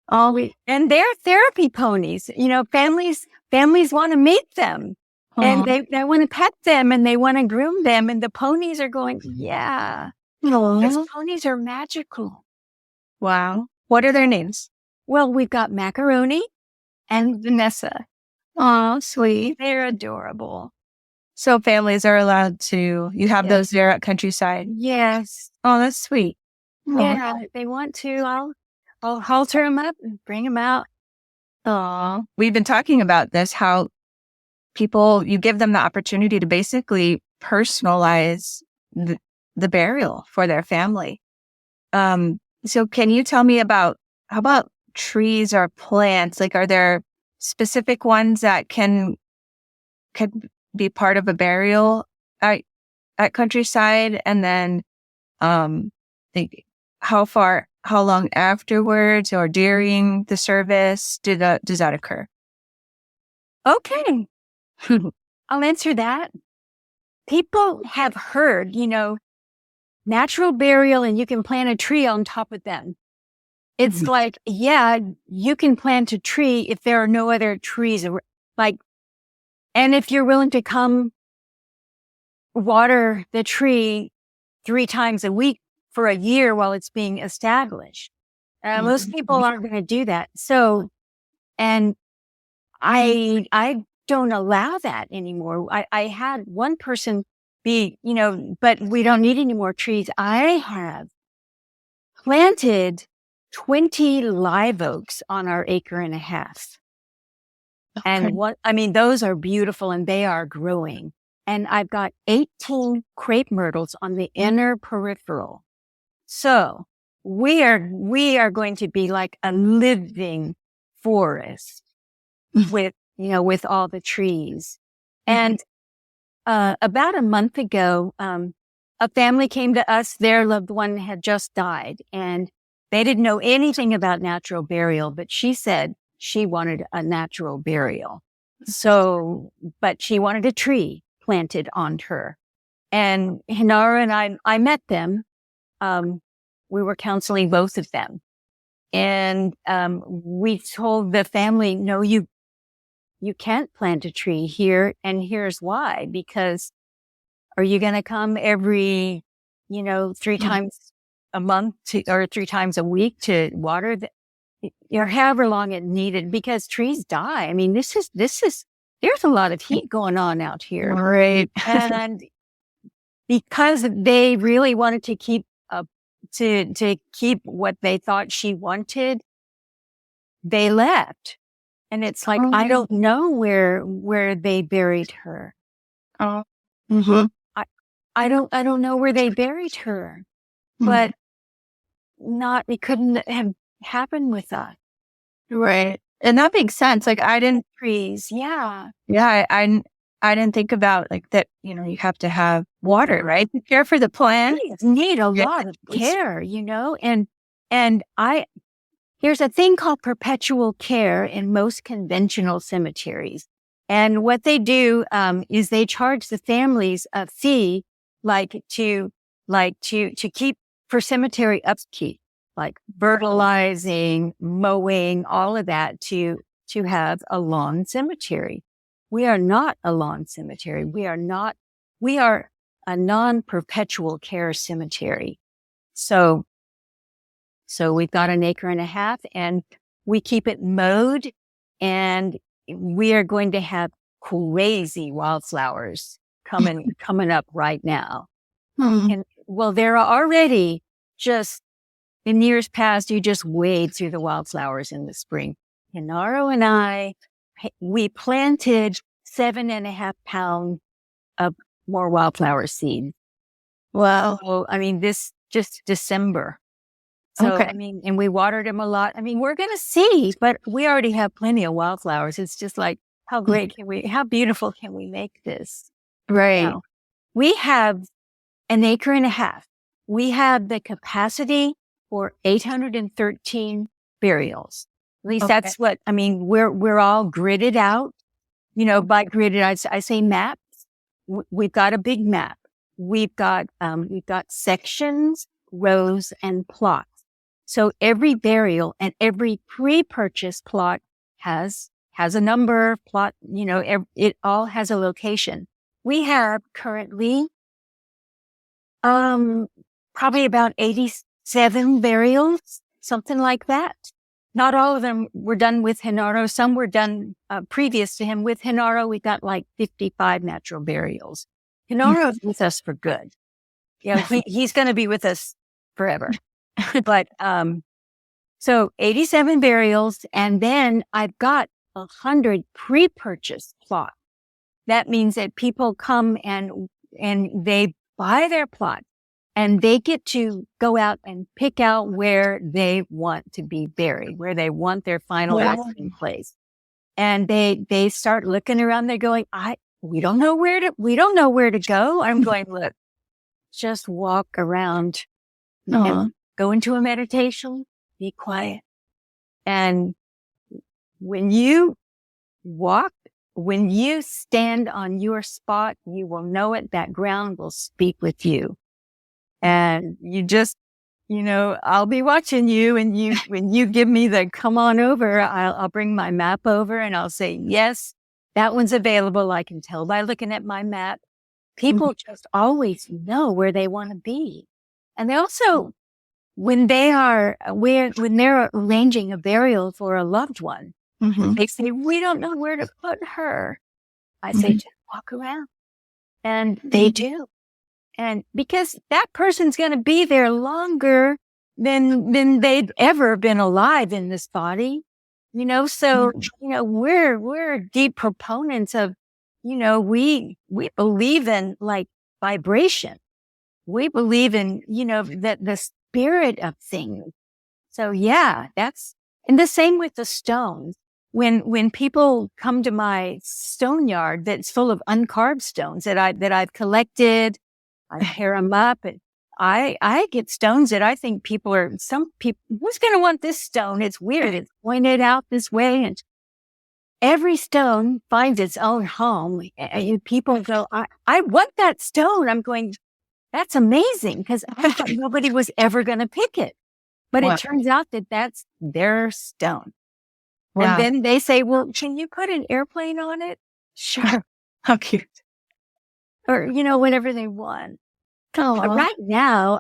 And they're therapy ponies. Families want to meet them, and they want to pet them, and they want to groom them. And the ponies are going, yeah, those ponies are magical. Wow. What are their names? Well, we've got Macaroni and Vanessa. Oh, sweet. They're adorable. So families are allowed to, you have those there at Countryside? Yes. Oh, that's sweet. Yeah, if they want to, I'll halter them up and bring them out. Aw. We've been talking about this, how you give them the opportunity to basically personalize the burial for their family. So can you tell me how about trees or plants? Like, are there specific ones that could be part of a burial at Countryside? And then, how long afterwards or during the service does that occur? Okay. I'll answer that. People have heard, natural burial, and you can plant a tree on top of them. It's like, yeah, you can plant a tree if there are no other trees. And if you're willing to come water the tree 3 times a week for a year while it's being established. Most people aren't going to do that. So, and I don't allow that anymore. I had one person but we don't need any more trees. I have planted 20 live oaks on our 1.5 acres. Okay. And those are beautiful, and they are growing. and I've got 18 crepe myrtles on the inner peripheral. So we are going to be like a living forest with, with all the trees. And about a month ago, a family came to us. Their loved one had just died, and they didn't know anything about natural burial, but she said she wanted a natural burial. So, but she wanted a tree planted on her. And Hinara and I met them. We were counseling both of them. And we told the family, no, you can't plant a tree here. And here's why. Because are you going to come every, 3 times a month or 3 times a week to water or however long it needed? Because trees die. I mean, there's a lot of heat going on out here. Right. And because they really wanted to keep to keep what they thought she wanted, they left. And it's like, I don't know where they buried her. Oh. Mm-hmm. I don't know where they buried her, but it couldn't have happened with us. Right. And that makes sense. Like Trees. Yeah. Yeah, I didn't think about like that, you have to have water, right? To care for the plant. Trees need a lot of care, and there's a thing called perpetual care in most conventional cemeteries. And what they do, is they charge the families a fee, to keep for cemetery upkeep, like fertilizing, mowing, all of that to have a lawn cemetery. We are not a lawn cemetery. We are a non-perpetual care cemetery. So we've got 1.5 acres and we keep it mowed, and we are going to have crazy wildflowers coming up right now. And there are already just in years past, you just wade through the wildflowers in the spring. Hinaro and we planted 7.5 pounds of more wildflower seed. Wow. So, this just December. So, Okay. and we watered them a lot. We're going to see, but we already have plenty of wildflowers. It's just like, how beautiful can we make this? Right. Now, we have 1.5 acres. We have the capacity for 813 burials. At least that's what, we're all gridded out, by gridded, I say maps. We've got a big map. We've got sections, rows, and plots. So every burial and every pre-purchase plot has a number plot, it all has a location. We have currently, probably about 87 burials, something like that. Not all of them were done with Hinaro. Some were done previous to him. With Hinaro, we got like 55 natural burials. Hinaro's with us for good. Yeah, he's going to be with us forever. But so 87 burials, and then I've got 100 pre-purchase plots. That means that people come and they buy their plot. And they get to go out and pick out where they want to be buried, where they want their final resting place. And they start looking around. They're going, we don't know where to go. I'm going, look, just walk around and go into a meditation, be quiet. And when you stand on your spot, you will know it. That ground will speak with you. And you just, I'll be watching you, and when you give me the come on over, I'll bring my map over and I'll say, yes, that one's available. I can tell by looking at my map. People just always know where they want to be. And they also, when they're arranging a burial for a loved one, they say, we don't know where to put her. I say, just walk around. And they do. And because that person's going to be there longer than they'd ever been alive in this body, so, we're deep proponents of, we believe in like vibration. We believe in, that the spirit of things. So yeah, and the same with the stones. When people come to my stone yard that's full of uncarved stones that I've collected, I pair them up, and I get stones that I think some people, who's going to want this stone? It's weird. It's pointed out this way. And every stone finds its own home. And people go, I want that stone. I'm going, that's amazing, because I thought nobody was ever going to pick it. But Wow. it turns out that that's their stone. Wow. And then they say, well, can you put an airplane on it? Sure. How cute. Or, whatever they want. Oh, Right now,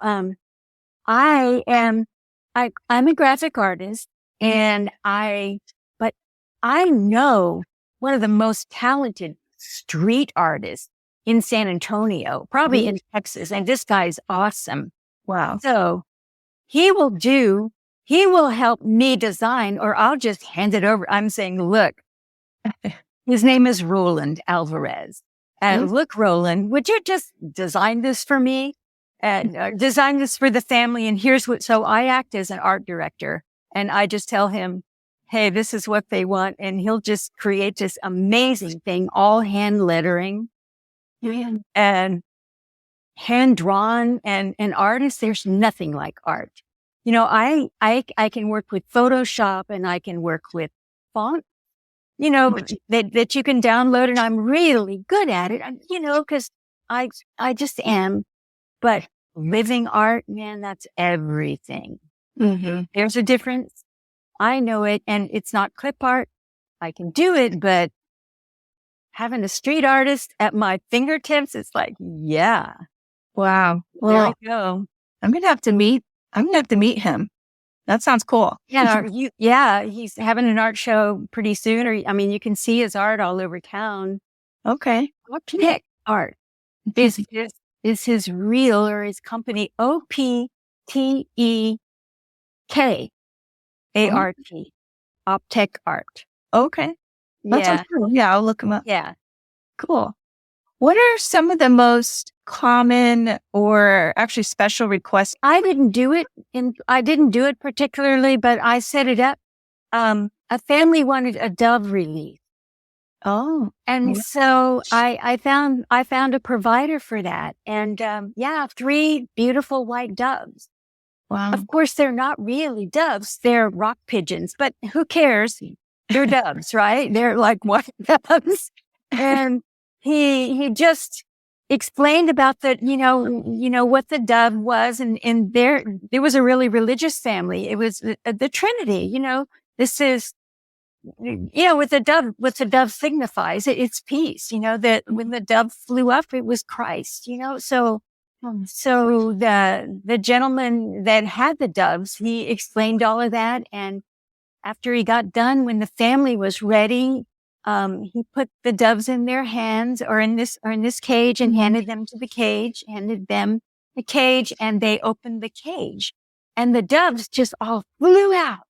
I'm a graphic artist, but I know one of the most talented street artists in San Antonio, probably in Texas. And this guy's awesome. wow. So he will help me design, or I'll just hand it over. I'm saying, look, his name is Roland Alvarez. Look, Roland, would you just design this for me? And design this for the family. And so I act as an art director, and I just tell him, hey, this is what they want. And he'll just create this amazing thing, all hand lettering and hand drawn, and artists. There's nothing like art. I can work with Photoshop, and I can work with font, that you can download, and I'm really good at it, because I just am. But living art, man, that's everything. Mm-hmm. There's a difference. I know it, and it's not clip art. I can do it, but having a street artist at my fingertips, it's like, yeah. Wow. There Well, I go. I'm gonna have to meet him. That sounds cool. Yeah, he's having an art show pretty soon. You can see his art all over town. Okay. Optek Art is his real, or his company, OPTEK ART, Optek Art. Okay. That sounds cool. Yeah, I'll look him up. Yeah. Cool. What are some of the most common or actually special requests? I didn't do it particularly, but I set it up. A family wanted a dove release. Oh, And so I found a provider for that. And, 3 beautiful white doves. wow. Of course, they're not really doves. They're rock pigeons, but who cares? They're doves, right? They're like white doves. And he just explained about what the dove was. And there was a really religious family. It was the Trinity, this is, what the dove signifies, it's peace, that when the dove flew up, it was Christ, so the gentleman that had the doves, he explained all of that. And after he got done, when the family was ready, he put the doves in their hands, or in this cage, and handed them the cage, and they opened the cage, and the doves just all flew out.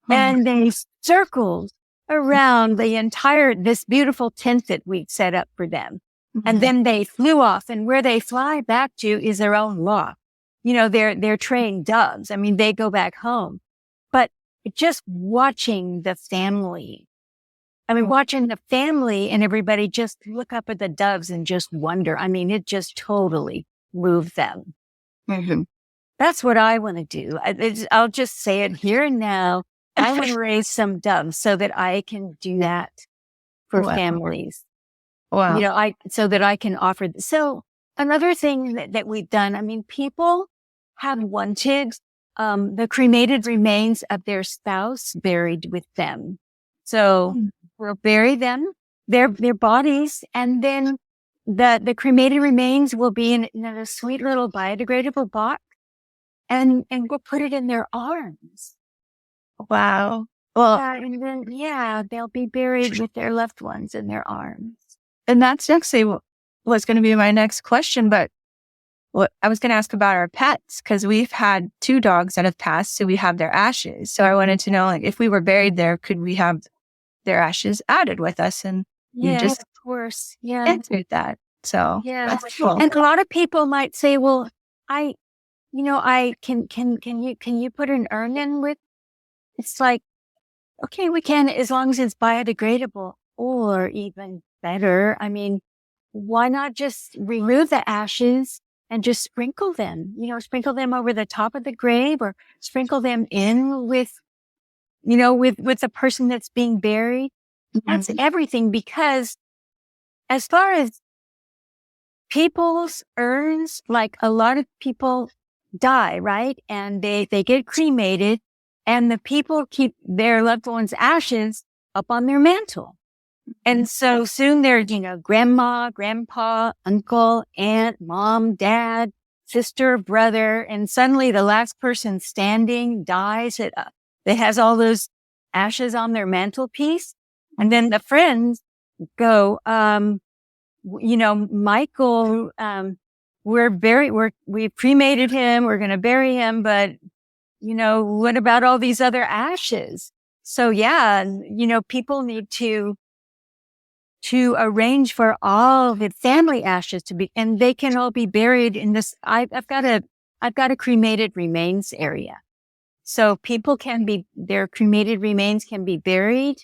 And they circled around this beautiful tent that we'd set up for them. Mm-hmm. And then they flew off, and where they fly back to is their own loft. They're trained doves. They go back home. But just watching the family, and everybody just look up at the doves and just wonder. It just totally moved them. Mm-hmm. That's what I want to do. I'll just say it here and now. I want to raise some doves so that I can do that for families. Wow. So that I can offer. So another thing that we've done, people have wanted the cremated remains of their spouse buried with them. So we'll bury them, their bodies, and then the cremated remains will be in a sweet little biodegradable box, and we'll put it in their arms. Wow. Well, and then, they'll be buried with their loved ones in their arms. and that's actually what's going to be my next question. But what I was going to ask about our pets, because we've had 2 dogs that have passed, so we have their ashes. So I wanted to know, if we were buried there, could we have their ashes added with us? And you just course. Yeah. answered that. So Yeah. that's cool. And a lot of people might say, well, I can you put an urn in with, it's like, okay, we can, as long as it's biodegradable, or even better. I mean, why not just remove the ashes and just sprinkle them, sprinkle them over the top of the grave, or sprinkle them in with, with the person that's being buried. That's everything, because as far as people's urns, like a lot of people die, right? And they get cremated, and the people keep their loved ones' ashes up on their mantle. And so soon they're, grandma, grandpa, uncle, aunt, mom, dad, sister, brother. And suddenly the last person standing dies. It has all those ashes on their mantelpiece. And then the friends go, Michael, we cremated him. We're going to bury him. But, what about all these other ashes? So yeah, people need to arrange for all the family ashes to be, and they can all be buried in this. I've got a cremated remains area. So their cremated remains can be buried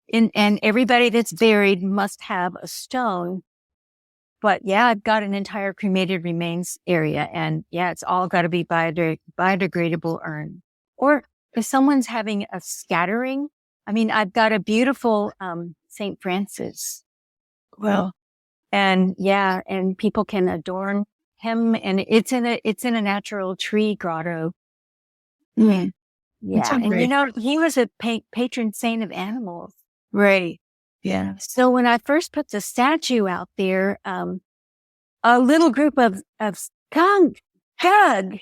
in, and everybody that's buried must have a stone. But yeah, I've got an entire cremated remains area, and yeah, it's all got to be biodegradable urn. Or if someone's having a scattering, I mean, I've got a beautiful, St. Francis. Well, and people can adorn him, and it's in a natural tree grotto. yeah. Yeah. And he was a patron saint of animals. Right. Yeah. So when I first put the statue out there, a little group of skunk dug,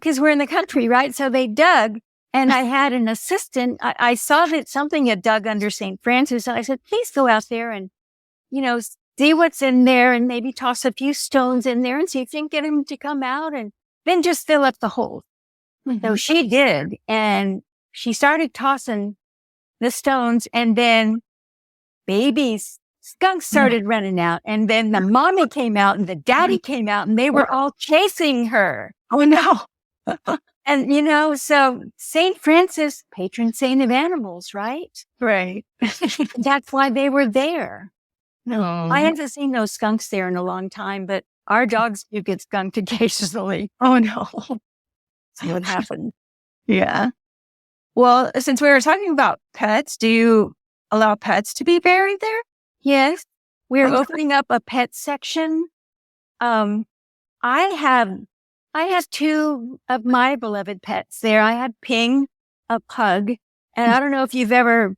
cause we're in the country, right? So they dug, and I had an assistant. I saw that something had dug under St. Francis. And I said, please go out there and, see what's in there, and maybe toss a few stones in there and see if you can get him to come out, and then just fill up the hole. So she did. And she started tossing the stones, and then babies, skunks started running out. And then the mommy came out and the daddy came out, and they were all chasing her. Oh no. And, so St. Francis, patron saint of animals, right? Right. That's why they were there. No. I haven't seen no skunks there in a long time, but our dogs do get skunked occasionally. Oh no. See what happened. Yeah. Well, since we were talking about pets, do you allow pets to be buried there? Yes. We're opening up a pet section. I have two of my beloved pets there. I have Ping, a pug, and I don't know if you've ever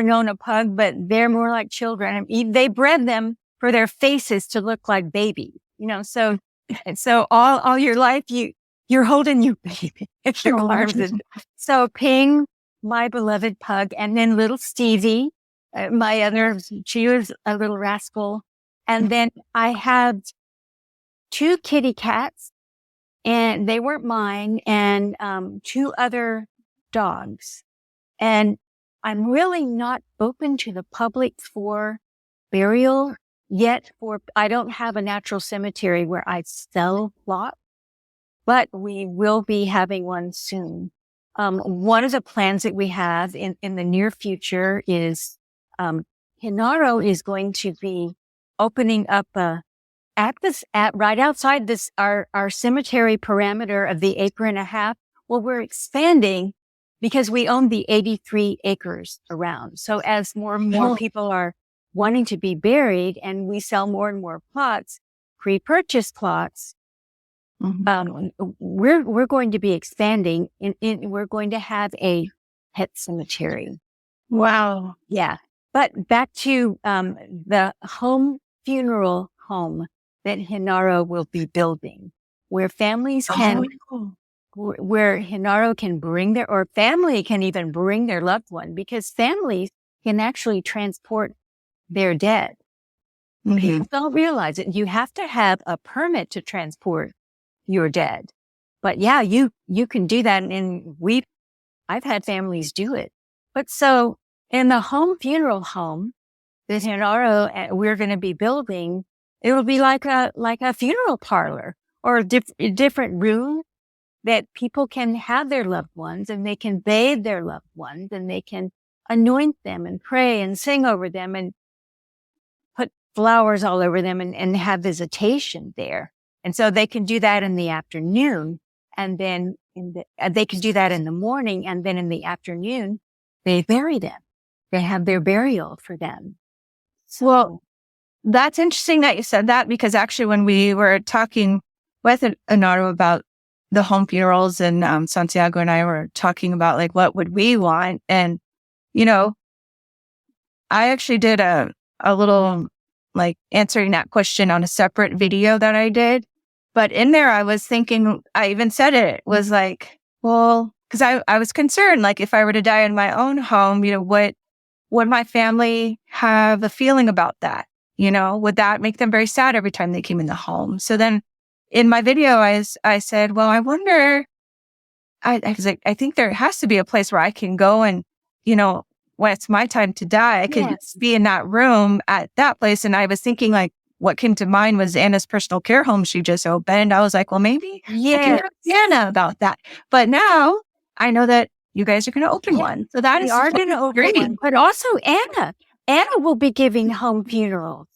known a pug, but they're more like children. They bred them for their faces to look like babies, so all your life you're holding your baby in your arms. So Ping, my beloved pug, and then little Stevie, she was a little rascal. And then I have two kitty cats, and they weren't mine, and two other dogs. And I'm really not open to the public for burial yet. I don't have a natural cemetery where I sell plots, but we will be having one soon. One of the plans that we have in the near future is, Hinaro is going to be opening up, right outside this, our cemetery parameter of the 1.5 acres. Well, we're expanding because we own the 83 acres around. So as more and more people are wanting to be buried, and we sell more and more plots, pre-purchase plots, we're going to be expanding, we're going to have a pet cemetery. Wow. Yeah. But back to the funeral home that Hinaro will be building, where families where Hinaro can bring or family can even bring their loved one, because families can actually transport their dead. People don't realize it. You have to have a permit to transport your dead. But yeah, you can do that. And I've had families do it. But so in the funeral home, the Henaro we're going to be building, it will be like a funeral parlor or a different room that people can have their loved ones and they can bathe their loved ones and they can anoint them and pray and sing over them and put flowers all over them and have visitation there. And so they can do that in the afternoon, and then they can do that in the morning, and then in the afternoon, they bury them. They have their burial for them. So, Well, that's interesting that you said that, because actually when we were talking with Anaro about the home funerals, and Santiago and I were talking about like, what would we want? And, I actually did a little like answering that question on a separate video that I did. But in there, I was thinking, I even said it was like, well, because I was concerned, like if I were to die in my own home, what would my family have a feeling about that? Would that make them very sad every time they came in the home? So then in my video, I said, well, I wonder, I was like, I think there has to be a place where I can go and, when it's my time to die, I could be in that room at that place. And I was thinking like, what came to mind was Anna's personal care home she just opened. I was like, well, maybe I can ask Anna about that. But now I know that you guys are going to open one. So that we is are going to open great. one. But also Anna will be giving home funerals.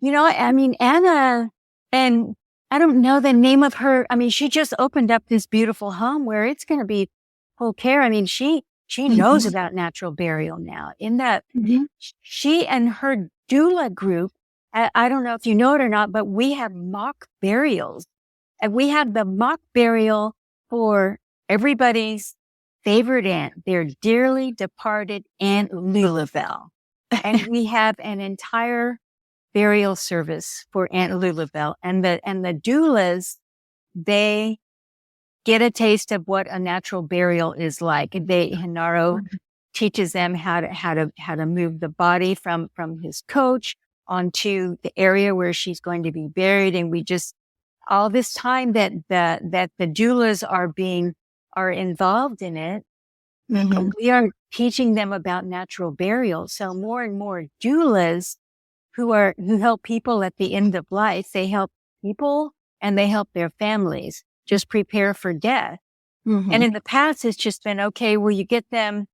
Anna, and I don't know the name of her. She just opened up this beautiful home where it's going to be full care. She knows about natural burial now. In that, she and her doula group, I don't know if you know it or not, but we have mock burials. And we have the mock burial for everybody's favorite aunt, their dearly departed Aunt Lulabelle. And we have an entire burial service for Aunt Lulabelle. And the doulas, they get a taste of what a natural burial is like. Henaro teaches them how to move the body from his coach onto the area where she's going to be buried. And we just, all this time that the doulas are involved in it, we are teaching them about natural burial. So more and more doulas who help people at the end of life, they help people and they help their families just prepare for death. And in the past, it's just been, okay, well, you get them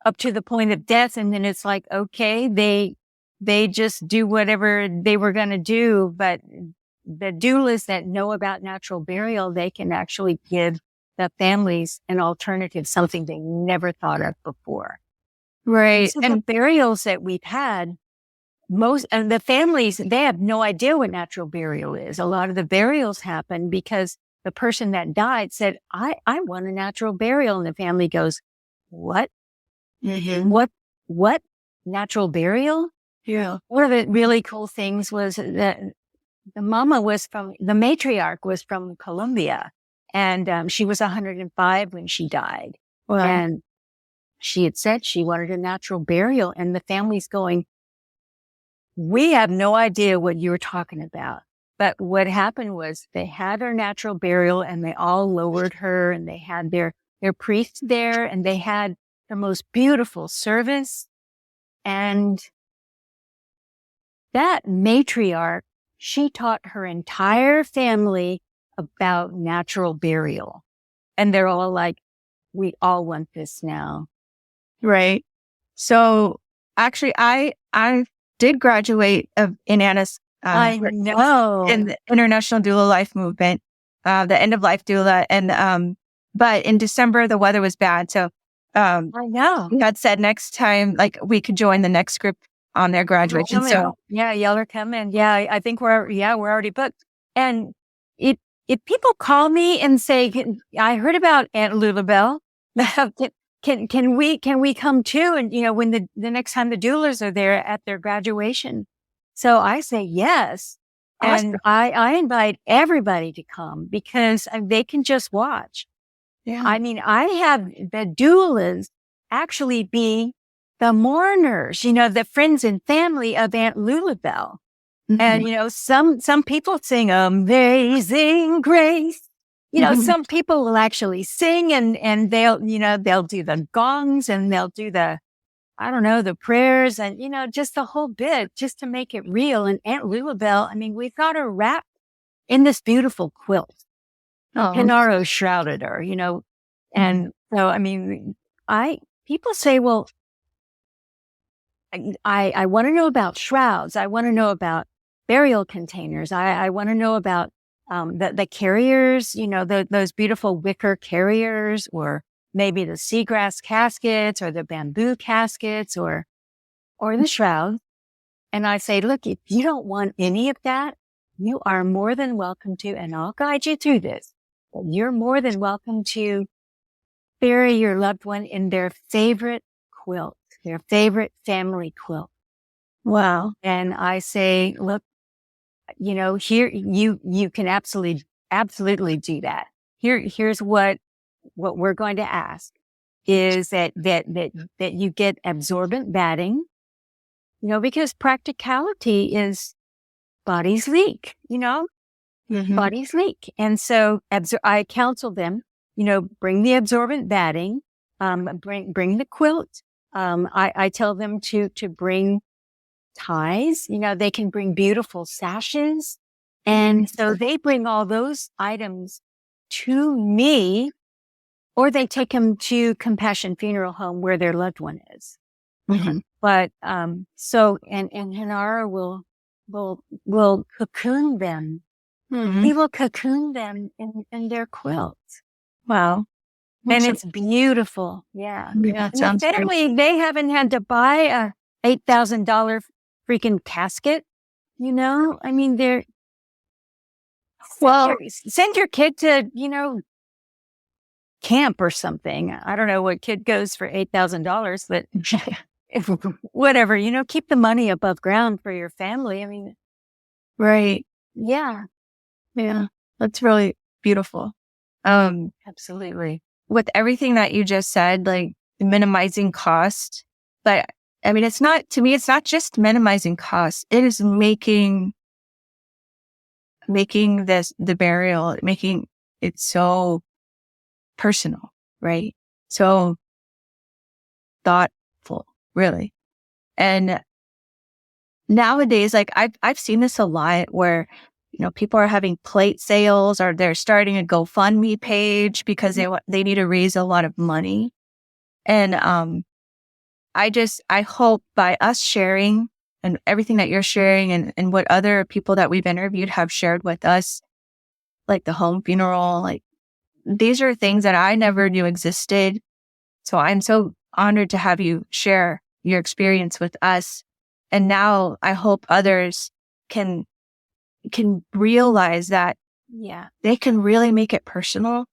up to the point of death. And then it's like, okay, they just do whatever they were going to do. But the doulas that know about natural burial, they can actually give the families an alternative, something they never thought of before. Right. So the burials that we've had, and the families, they have no idea what natural burial is. A lot of the burials happen because the person that died said, I want a natural burial. And the family goes, what? What? Natural burial? Yeah. One of the really cool things was that the matriarch was from Colombia, and she was 105 when she died. Wow. And she had said she wanted a natural burial, and the family's going, we have no idea what you're talking about. But what happened was they had her natural burial, and they all lowered her, and they had their priest there, and they had the most beautiful service. And that matriarch, she taught her entire family about natural burial. And they're all like, we all want this now. Right. So actually, I did graduate in Anna's I know. in the International Doula Life Movement, the end of life doula. And but in December the weather was bad, so I know. God said next time, like we could join the next group on their graduation. So yeah, y'all are coming. Yeah, I think we're already booked. And if people call me and say, I heard about Aunt Lulabelle, can we come too? And when the next time the doulas are there at their graduation. So I say yes. Awesome. And I invite everybody to come because they can just watch. yeah. I have the doulas actually be the mourners, the friends and family of Aunt Lulabelle. And, some people sing Amazing Grace. Some people will actually sing and they'll do the gongs and they'll do the I don't know, the prayers and, just the whole bit just to make it real. And Aunt Lulabelle, I mean, we've got her wrapped in this beautiful quilt. Oh, Hinaro shrouded her, and so, I mean, people say, well, I want to know about shrouds. I want to know about burial containers. I want to know about the carriers, those beautiful wicker carriers, or maybe the seagrass caskets or the bamboo caskets or the shroud. And I say, look, if you don't want any of that, you are more than welcome to, and I'll guide you through this, but you're more than welcome to bury your loved one in their favorite quilt, their favorite family quilt. wow. And I say, look, here you can absolutely do that. Here's what we're going to ask is that you get absorbent batting, because practicality is bodies leak, Mhm. bodies leak. And so I counsel them, bring the absorbent batting, bring the quilt. I tell them to bring ties, they can bring beautiful sashes. And so they bring all those items to me, or they take them to Compassion Funeral Home where their loved one is. Mhm. But, so, and Hinara will cocoon them. Mhm. He will cocoon them in their quilt. Wow. And That's it's beautiful. Yeah. yeah, it And the sounds great. family, they haven't had to buy a $8,000 freaking casket. I mean, Well, send your kid to, camp or something. I don't know what kid goes for $8,000, but whatever, keep the money above ground for your family. I mean, right. yeah, Yeah. That's really beautiful. absolutely. With everything that you just said, like minimizing cost, but I mean, to me, it's not just minimizing cost. It is making the burial, making it so personal, right? So thoughtful, really. And nowadays, like I've seen this a lot where, people are having plate sales or they're starting a GoFundMe page because they need to raise a lot of money. And, I hope by us sharing and everything that you're sharing and what other people that we've interviewed have shared with us, like the home funeral, like these are things that I never knew existed. So I'm so honored to have you share your experience with us. And now I hope others can realize that Yeah. they can really make it personal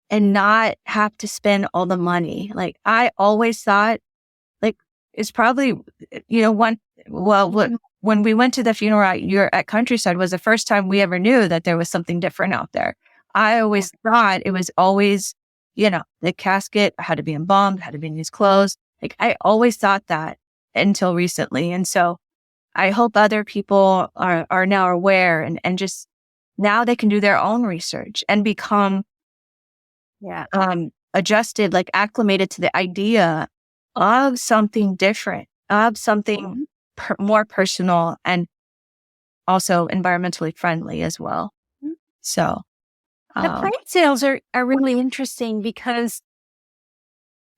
and not have to spend all the money. Like I always thought, like it's probably, when we went to the funeral at Countryside was the first time we ever knew that there was something different out there. I always thought it was always, the casket had to be embalmed, had to be in these clothes. Like I always thought that until recently. And so I hope other people are now aware and just now they can do their own research and become Yeah. adjusted, like acclimated to the idea of something different, of something more personal and also environmentally friendly as well. So The plate sales are really interesting because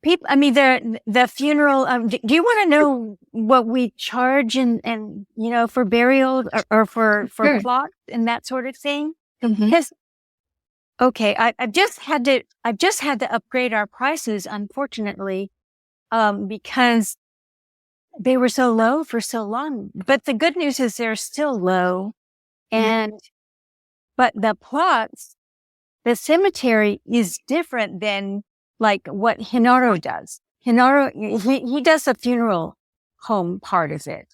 people, I mean, the funeral, do you want to know what we charge and for burial or for Sure. plot and that sort of thing? Mhm. Because, okay, I've just had to upgrade our prices, unfortunately, because they were so low for so long. But the good news is they're still low. But the plots, the cemetery is different than like what Hinaro does. Hinaro, he does the funeral home part of it,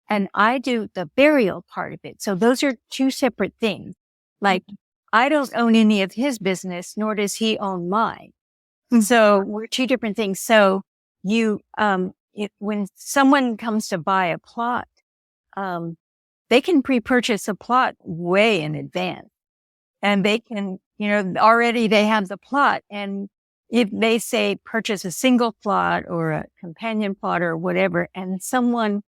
and I do the burial part of it. So those are two separate things. Like I don't own any of his business, nor does he own mine. So we're two different things. So when someone comes to buy a plot, they can pre-purchase a plot way in advance. And they can, already they have the plot. And if they say purchase a single plot or a companion plot or whatever, and someone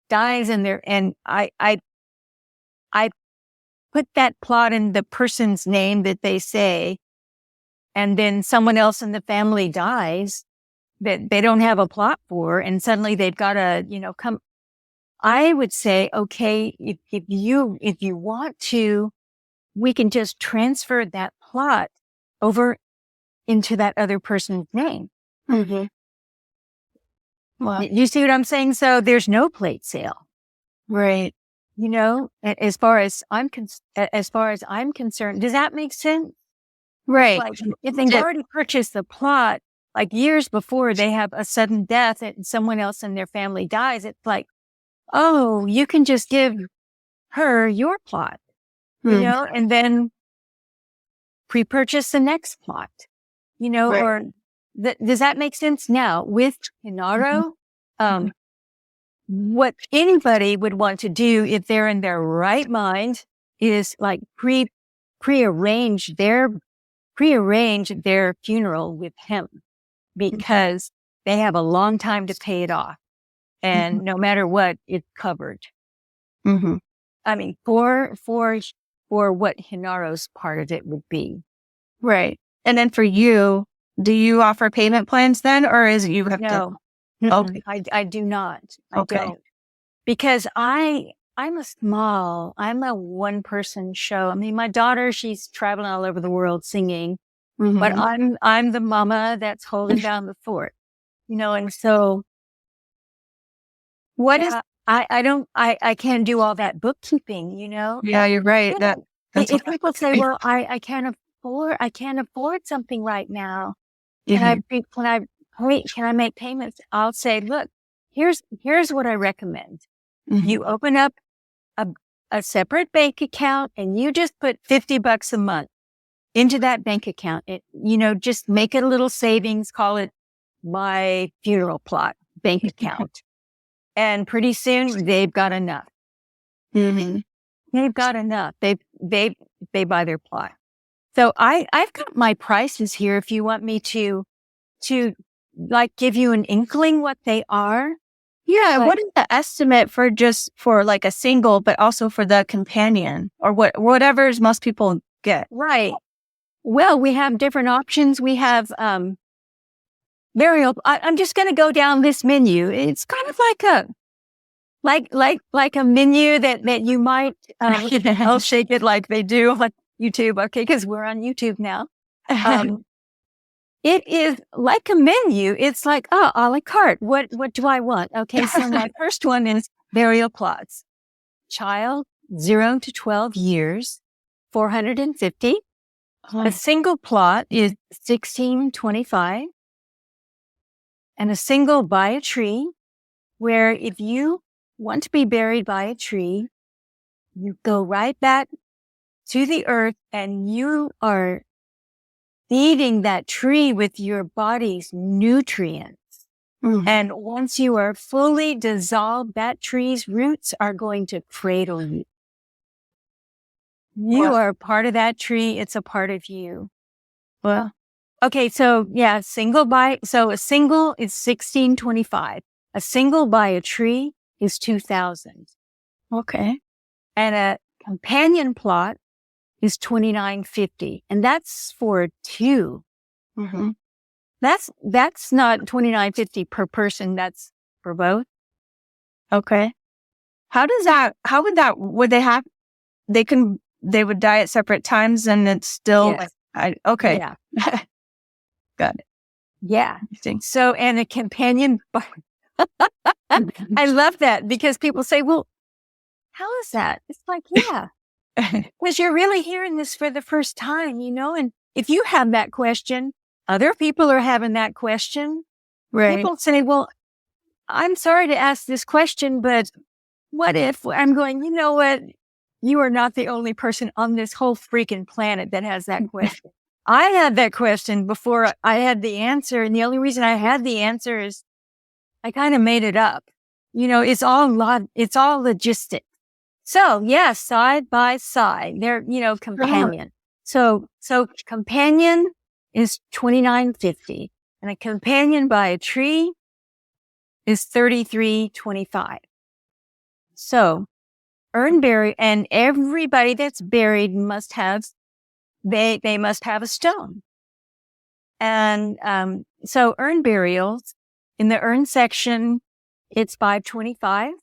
dies in there, and I put that plot in the person's name that they say, and then someone else in the family dies that they don't have a plot for, and suddenly they've got to, come. I would say, okay, if you want to, we can just transfer that plot over into that other person's name. Mm-hmm. Well, You see what I'm saying? So there's no plate sale. right. As far as I'm concerned, does that make sense? Right. Like if they've already purchased the plot, like years before they have a sudden death and someone else in their family dies, it's like, oh, you can just give her your plot, and then pre-purchase the next plot, Right. or does that make sense? Now with Hinaro, what anybody would want to do if they're in their right mind is like prearrange their funeral with him, because they have a long time to pay it off. And no matter what, it's covered. Mm-hmm. I mean, for what Hinaro's part of it would be. Right. And then for you, do you offer payment plans then, or is it you have to? No, Okay. I do not. I Okay. don't. Because I'm a one-person show. I mean, my daughter, she's traveling all over the world singing, Mhm. but I'm the mama that's holding down the fort, and so What is? I can't do all that bookkeeping, Yeah, you're right. Yeah. That's If people say, well, I can't afford something right now. Mhm. Can I make payments? I'll say, look, here's what I recommend. Mhm. You open up a separate bank account and you just put $50 a month into that bank account. Just make it a little savings, call it my funeral plot bank account. And pretty soon they've got enough. Mhm. They've got enough. They buy their plot. So I've got my prices here if you want me to like give you an inkling what they are. Yeah. But- What is the estimate for like a single, but also for the companion or whatever's most people get? Right. Well, we have different options. We have burial. I'm just going to go down this menu. It's kind of like a menu that you might. I'll shake it like they do on YouTube. Okay, because we're on YouTube now. It is like a menu. It's like, a la carte. What do I want? Okay, so my first one is burial plots. Child 0 to 12 years, $450. A single plot is $16.25. And a single by a tree, where if you want to be buried by a tree, you go right back to the earth and you are feeding that tree with your body's nutrients. Mhm. And once you are fully dissolved, that tree's roots are going to cradle you. You Wow. are a part of that tree. It's a part of you. Well, Okay. So yeah, a single is $16.25. A single by a tree is $2,000. okay. And a companion plot is $29.50. And that's for two. Mm-hmm. That's not $29.50 per person. That's for both. Okay. Would they would die at separate times and it's still, Yes. okay. Yeah. Got it. Yeah. Interesting. So, and a companion. I love that because people say, well, how is that? It's like, yeah, because you're really hearing this for the first time, and if you have that question, other people are having that question. Right. People say, well, I'm sorry to ask this question, but what if I'm going, you know what? You are not the only person on this whole freaking planet that has that question. I had that question before I had the answer. And the only reason I had the answer is I kind of made it up. It's all logistics. So yeah, side by side, they're, companion. So companion is $29.50, and a companion by a tree is $33.25. So urn burial, and everybody that's buried must have they must have a stone. And so urn burials, in the urn section, it's $5.25,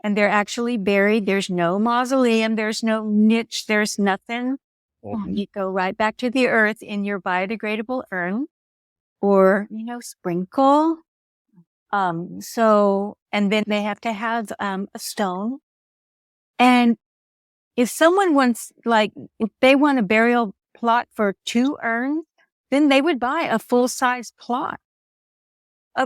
and they're actually buried. There's no mausoleum, there's no niche, there's nothing. You go right back to the earth in your biodegradable urn, or sprinkle. And then they have to have a stone. And if someone wants, if they want a burial plot for 2 urns, then they would buy a full-size plot,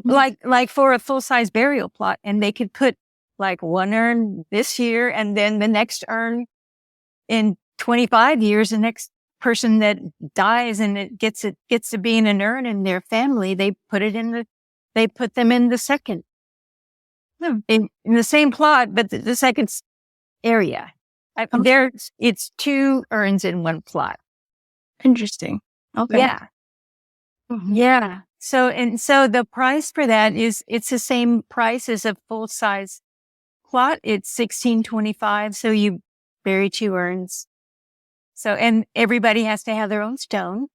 like for a full-size burial plot, and they could put 1 urn this year, and then the next urn in 25 years, the next person that dies and it gets to be in an urn in their family, they put them in the second, in the same plot, but the second area. It's 2 urns in 1 plot. Interesting. Okay. Yeah. Yeah. So the price for that it's the same price as a full size plot. It's $16.25. So you bury 2 urns. So, and everybody has to have their own stone.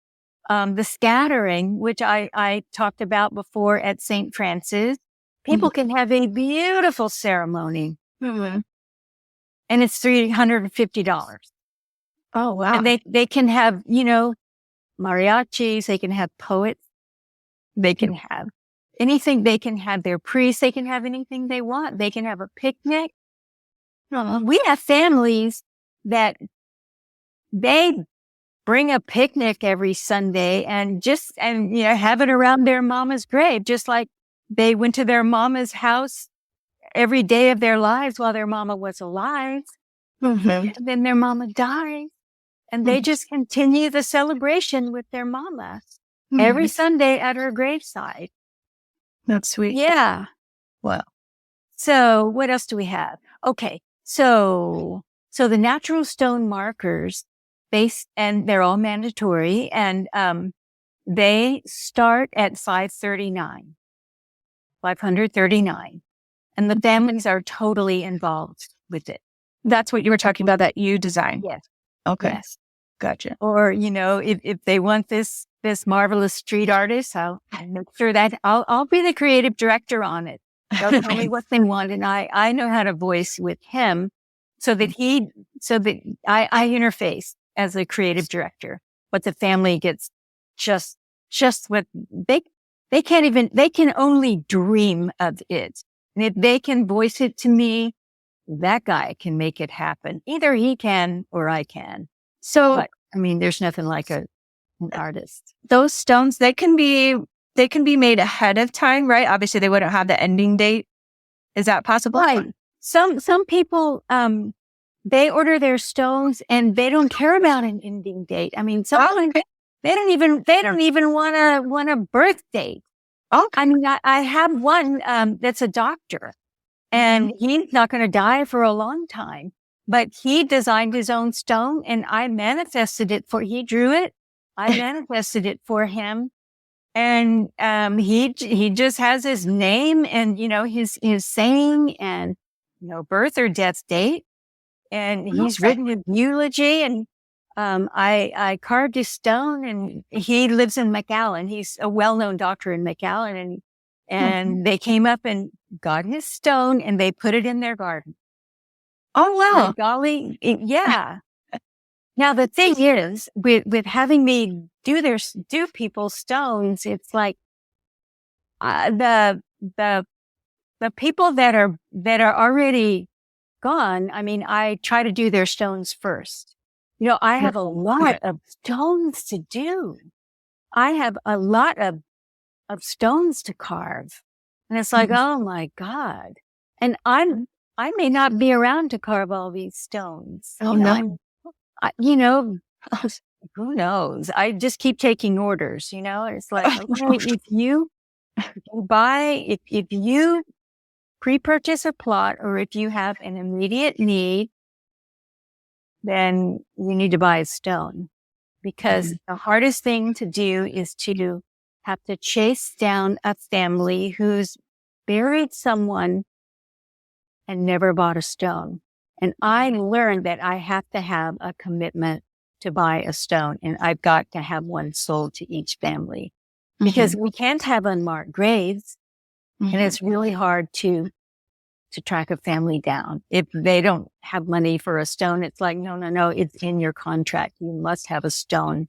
The scattering, which I talked about before at St. Francis, people can have a beautiful ceremony. And it's $350. Oh, wow. And they can have, mariachis, they can have poets, they can have anything, they can have their priests, they can have anything they want. They can have a picnic. We have families that they bring a picnic every Sunday and have it around their mama's grave, just like they went to their mama's house every day of their lives while their mama was alive. And then their mama died, and they just continue the celebration with their mama every Sunday at her graveside. That's sweet. Yeah. Wow. So what else do we have? Okay. So the natural stone markers, and they're all mandatory, and they start at $539. And the families are totally involved with it. That's what you were talking about that you designed. Yes. Okay. Yes. Gotcha. Or, if they want this marvelous street artist, I'll make sure that I'll be the creative director on it. They'll tell me what they want, and I know how to voice with him so that I interface as a creative director. But the family gets just what they can only dream of it. And if they can voice it to me, that guy can make it happen. Either he can or I can. So, there's nothing like an artist. Those stones, they can be made ahead of time, right? Obviously, they wouldn't have the ending date. Is that possible? Right. Some people, they order their stones and they don't care about an ending date. Some they don't even want a birth date. Oh, I have one that's a doctor, and he's not going to die for a long time. But he designed his own stone, and I manifested it he drew it. I manifested it for him, and he just has his name and his saying and birth or death date, and he's written his eulogy, and I carved his stone, and he lives in McAllen. He's a well-known doctor in McAllen, and they came up and got his stone and they put it in their garden. Oh, wow. My golly. Yeah. Now, the thing is, with having me do people's stones, it's like, the people that are already gone. I try to do their stones first. I have a lot of stones to do. I have a lot of stones to carve. And it's like, oh my God. And I may not be around to carve all these stones. Oh, no. Who knows? I just keep taking orders, It's like, okay, if you pre-purchase a plot, or if you have an immediate need, then you need to buy a stone. because the hardest thing to do is to have to chase down a family who's buried someone and never bought a stone. And I learned that I have to have a commitment to buy a stone, and I've got to have one sold to each family because we can't have unmarked graves. And it's really hard to track a family down. If they don't have money for a stone, it's like, no, it's in your contract. You must have a stone.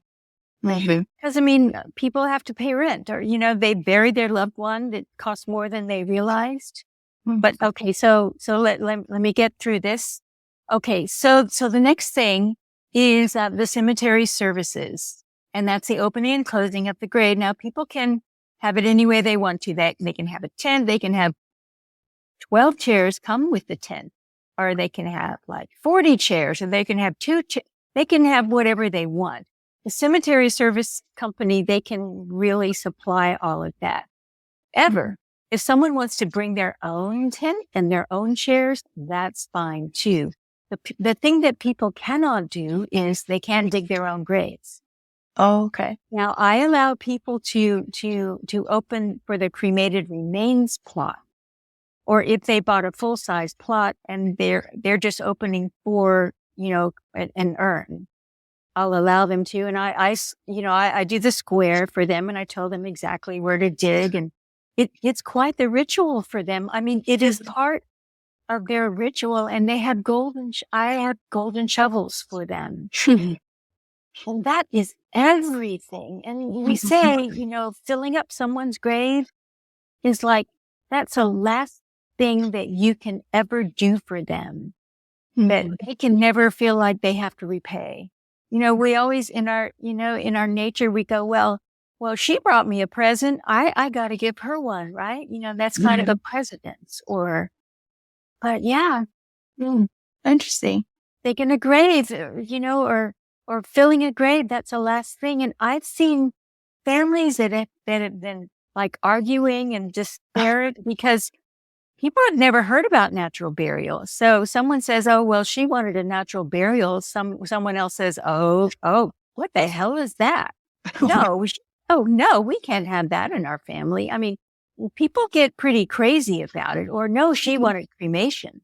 Because, I mean, people have to pay rent or, they buried their loved one that cost more than they realized. But okay, so let me get through this. Okay, so the next thing is the cemetery services, and that's the opening and closing of the grave. Now, people can have it any way they want to. They can have a tent, they can have 12 chairs come with the tent, or they can have like 40 chairs, or they can have they can have whatever they want. The cemetery service company, they can really supply all of that. If someone wants to bring their own tent and their own chairs, that's fine too. The thing that people cannot do is they can't dig their own graves. Oh, okay. Now, I allow people to open for the cremated remains plot, or if they bought a full size plot and they're just opening for an urn, I'll allow them to. And I do the square for them, and I tell them exactly where to dig, and it's quite the ritual for them. I mean, it is part of their ritual, and they have I have golden shovels for them. And that is everything. And we say, filling up someone's grave is like, that's the last thing that you can ever do for them. That they can never feel like they have to repay. We always in our nature, we go, well, she brought me a present. I got to give her one, right? That's kind of a precedence but yeah. Interesting. Digging a grave, or filling a grave, that's the last thing. And I've seen families that have been like arguing and despaired because people have never heard about natural burial. So someone says, oh, well, she wanted a natural burial. Someone else says, oh, what the hell is that? No, we can't have that in our family. I mean, people get pretty crazy about it. Or no, she wanted cremation.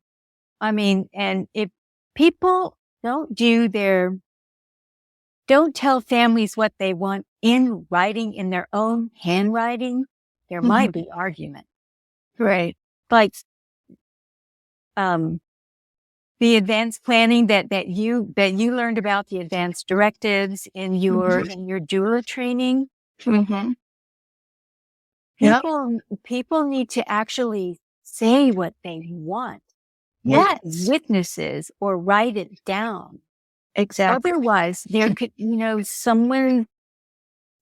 I mean, and if people don't tell families what they want in writing, in their own handwriting, there might be argument. Right. Like, the advanced planning that you learned about, the advanced directives in your doula training. People need to actually say what they want. Yes. Witnesses or write it down. Exactly. Otherwise, there could,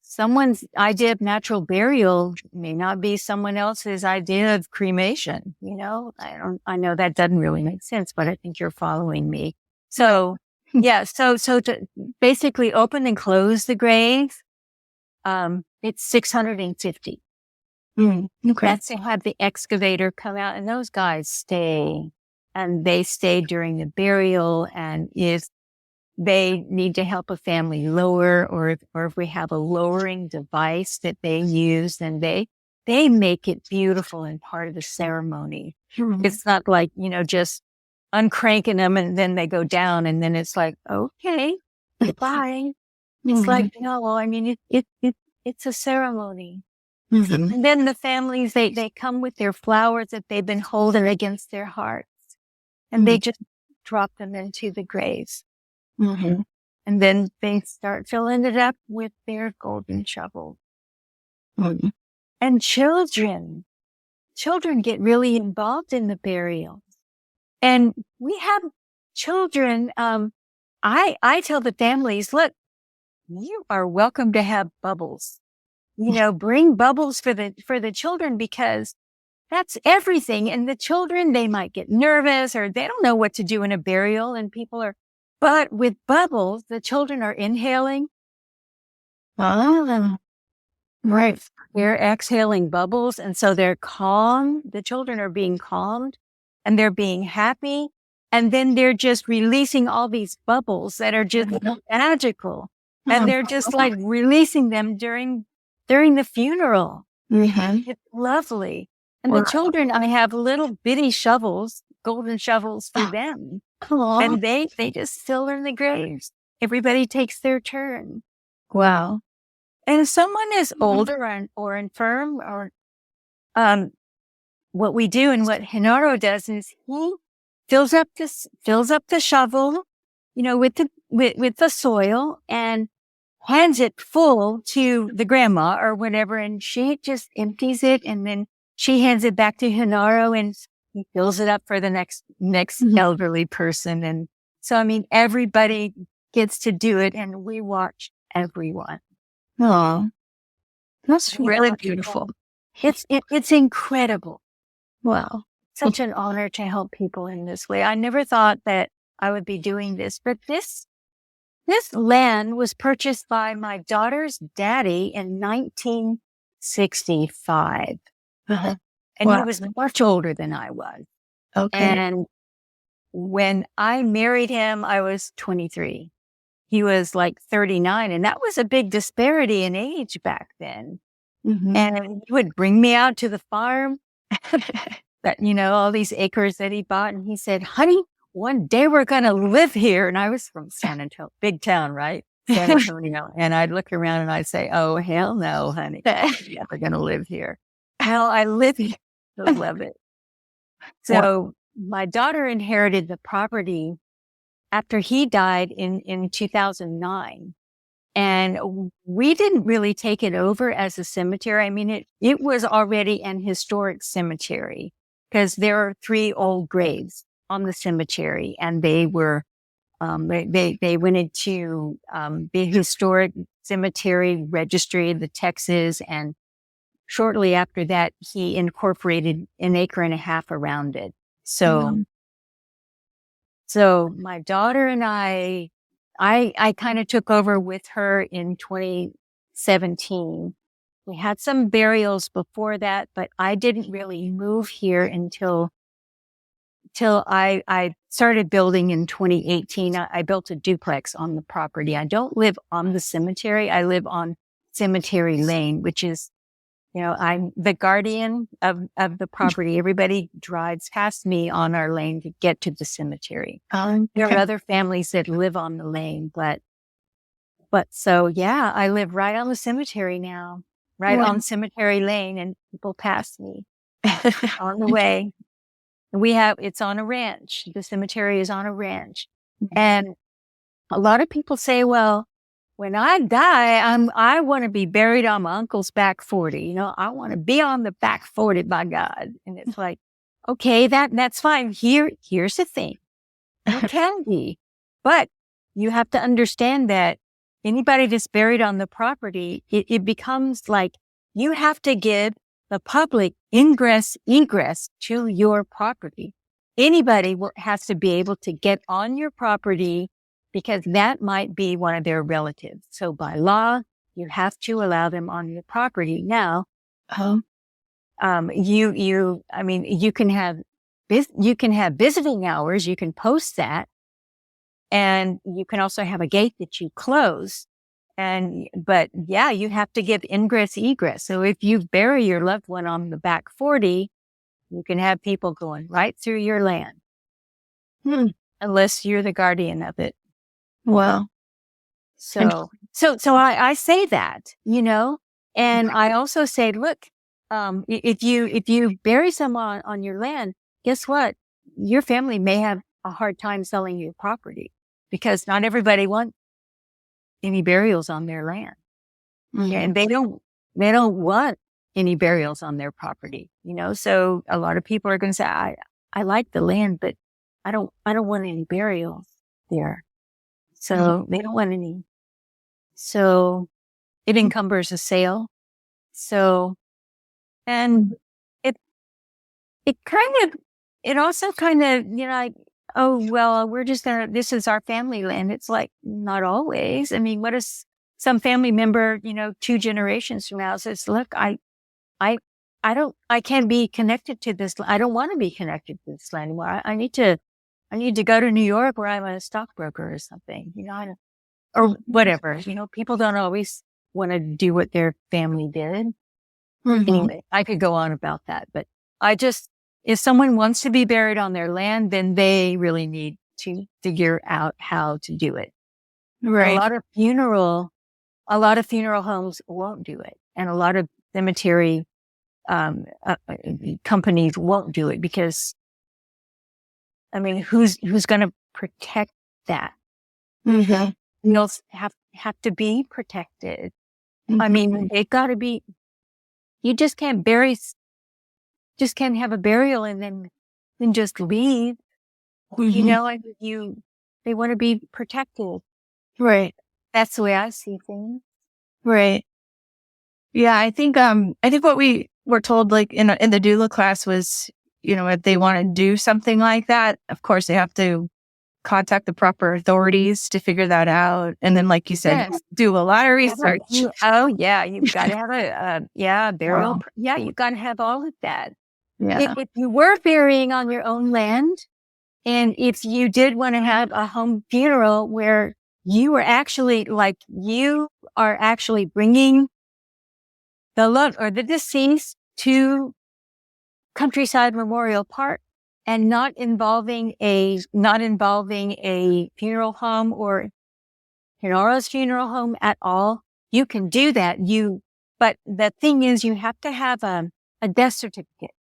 someone's idea of natural burial may not be someone else's idea of cremation. I know that doesn't really make sense, but I think you're following me. So yeah, so to basically open and close the grave, it's $650. Okay. That's to have the excavator come out, and those guys stay, and they stay during the burial. And if they need to help a family lower, or if we have a lowering device that they use, then they make it beautiful and part of the ceremony. It's not like, just uncranking them and then they go down and then it's like, okay, bye. It's like, no, I mean, it's a ceremony. And then the families, they come with their flowers that they've been holding against their hearts, and they just drop them into the graves. And then they start filling it up with their golden shovel. And children get really involved in the burials. And we have children. I tell the families, look, you are welcome to have bubbles. Bring bubbles for the children, because that's everything. And the children, they might get nervous or they don't know what to do in a burial, and but with bubbles, the children are inhaling. Right. They're exhaling bubbles. And so they're calm. The children are being calmed and they're being happy. And then they're just releasing all these bubbles that are just magical. and they're just like releasing them during the funeral. Mm-hmm. It's lovely. And the children, I have little bitty shovels, golden shovels for them. And they just fill in the graves. Everybody takes their turn. Wow. And if someone is older or infirm, or what we do and what Hinaro does is he fills up the shovel, with the soil, and hands it full to the grandma or whatever, and she just empties it, and then she hands it back to Hinaro, and he fills it up for the next elderly person. And so, I mean, everybody gets to do it, and we watch everyone. Oh, that's really beautiful. It's incredible. Wow. Such an honor to help people in this way. I never thought that I would be doing this, but this land was purchased by my daughter's daddy in 1965. Uh-huh. And Wow. he was much older than I was. Okay. And when I married him, I was 23. He was like 39. And that was a big disparity in age back then. Mm-hmm. And he would bring me out to the farm, that, all these acres that he bought. And he said, honey, one day we're going to live here. And I was from San Antonio, big town, right? San Antonio. And I'd look around and I'd say, oh, hell no, honey. I'm never going to live here. Hell, I live here. I love it. So my daughter inherited the property after he died in 2009. And we didn't really take it over as a cemetery. I mean, it was already an historic cemetery because there are 3 old graves on the cemetery, and they were, they went into, the historic cemetery registry of the Texas. And shortly after that, he incorporated an acre and a half around it. So my daughter and I kind of took over with her in 2017. We had some burials before that, but I didn't really move here until I started building in 2018. I built a duplex on the property. I don't live on the cemetery. I live on Cemetery Lane, which is, I'm the guardian of the property. Everybody drives past me on our lane to get to the cemetery. There are other families that live on the lane, but so yeah, I live right on the cemetery now, right on Cemetery Lane, and people pass me on the way. It's on a ranch. The cemetery is on a ranch. And a lot of people say, well, when I die, I want to be buried on my uncle's back 40. I want to be on the back 40 by God. And it's like, okay, that's fine. Here's the thing. You can be, but you have to understand that anybody that's buried on the property, it becomes like you have to give the public egress to your property. Anybody has to be able to get on your property because that might be one of their relatives. So by law, you have to allow them on your property. Now, you can have visiting hours. You can post that, and you can also have a gate that you close. But yeah, you have to give ingress egress. So if you bury your loved one on the back 40, you can have people going right through your land, unless you're the guardian of it. Wow. So I say that, and I also say, look, if you bury someone on your land, guess what? Your family may have a hard time selling your property because not everybody wants any burials on their land. And they don't want any burials on their property, so a lot of people are going to say, I like the land, but I don't want any burials there. So they don't want any. So it encumbers a sale. So, and it also kind of, like, oh, well, this is our family land. It's like, not always. I mean, what is some family member, 2 generations from now says, look, I can't be connected to this. I don't want to be connected to this land anymore. I need to go to New York where I'm a stockbroker or something. or whatever. People don't always want to do what their family did. Mhm. Anyway, I could go on about that, but if someone wants to be buried on their land, then they really need to figure out how to do it. Right. A lot of funeral homes won't do it, and a lot of cemetery companies won't do it because, who's going to protect that? Mm-hmm. Funerals have to be protected. Mm-hmm. They've got to be. You just can't have a burial and then just leave. Mm-hmm. They want to be protected. Right. That's the way I see things. Right. Yeah, I think what we were told, like in the doula class, was, if they want to do something like that, of course they have to contact the proper authorities to figure that out, and then, like you said, Yes. do a lot of research. You've got to have a burial. Wow. Yeah, you've got to have all of that. Yeah. If you were burying on your own land, and if you did want to have a home funeral where you are actually bringing the loved or the deceased to Countryside Memorial Park and not involving a funeral home or Hinora's funeral home at all, you can do that. But the thing is, you have to have a death certificate.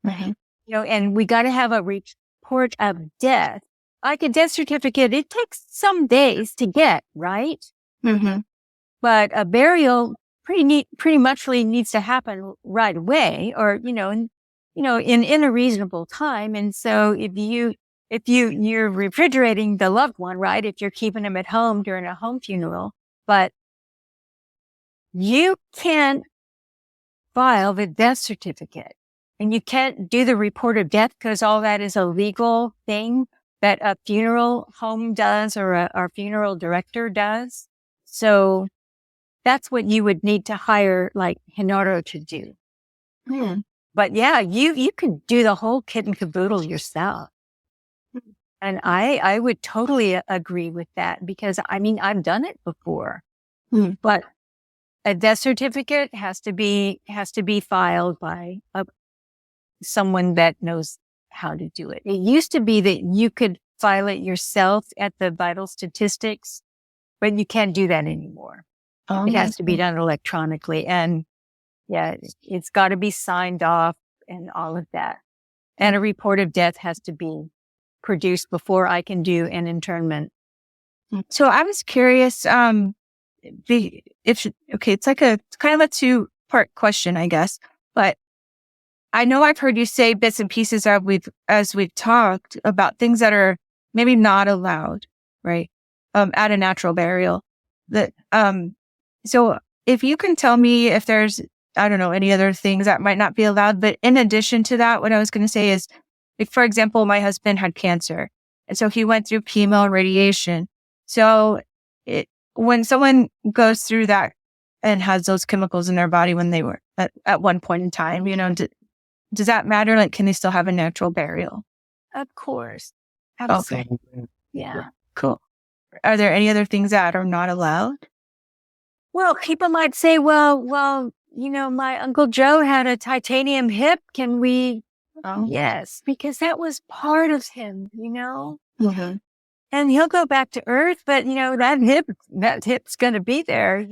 Mm-hmm. And we got to have a report of death. Like a death certificate, it takes some days to get, right? Mm-hmm. But a burial pretty much needs to happen right away, or in a reasonable time. And so if you're refrigerating the loved one, right? If you're keeping them at home during a home funeral, but you can't file the death certificate. And you can't do the report of death because all that is a legal thing that a funeral home does or a funeral director does. So that's what you would need to hire like Hinaro to do. Mm. But yeah, you can do the whole kit and caboodle yourself. And I would totally agree with that because I've done it before. Mm. But a death certificate has to be filed by someone that knows how to do it. It used to be that you could file it yourself at the vital statistics, but you can't do that anymore. It has to be done electronically. And yeah, it's got to be signed off and all of that. And a report of death has to be produced before I can do an internment. So I was curious, it's like it's kind of a two-part question, I guess, but I know I've heard you say bits and pieces as we've talked about things that are maybe not allowed, right? At a natural burial. So if you can tell me if there's, I don't know, any other things that might not be allowed, but in addition to that, what I was going to say is, like, for example, my husband had cancer, and so he went through chemo and radiation. So when someone goes through that and has those chemicals in their body when they were at one point in time, does that matter? Like, can they still have a natural burial? Of course. Okay. Yeah. Cool. Are there any other things that are not allowed? Well, people might say, well, my Uncle Joe had a titanium hip. Can we? Oh. Yes, because that was part of him, Mm-hmm. and he'll go back to Earth, but that hip's going to be there,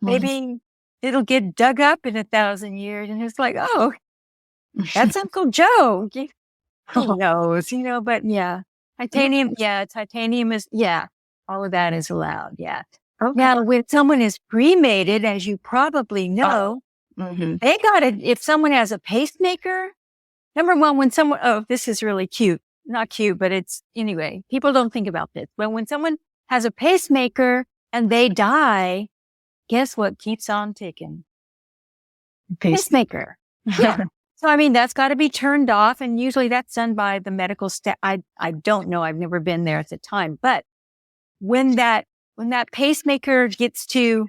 maybe it'll get dug up in 1,000 years. And it's like, oh, that's Uncle Joe. Who knows, but yeah, titanium is, all of that is allowed. Yeah. Okay. Now, when someone is cremated, as you probably know, they got it. If someone has a pacemaker, number one, this is really cute, not cute, but it's anyway, people don't think about this. But when someone has a pacemaker and they die, guess what keeps on ticking? Pacemaker. Yeah. So, that's got to be turned off. And usually that's done by the medical staff. I don't know. I've never been there at the time. But when that pacemaker gets to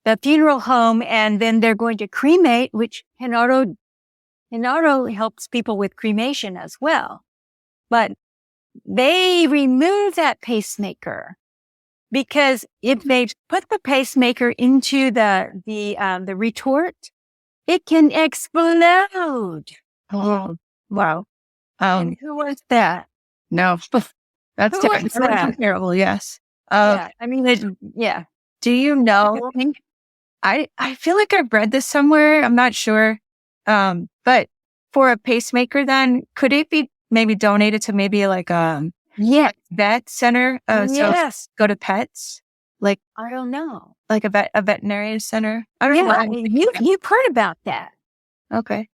the funeral home and then they're going to cremate, which Hinaro helps people with cremation as well. But they remove that pacemaker. because if they put the pacemaker into the retort, it can explode. Oh, wow. And who wants that? No, that's Who wants that? terrible. Yes. Yeah, I mean, yeah. Do you know? I feel like I've read this somewhere. I'm not sure. But for a pacemaker, then could it be maybe donated to maybe like Yeah. vet center? So Yes. go to pets, like I don't know. like a veterinary center. I don't Yeah, know. you've heard about that. Okay.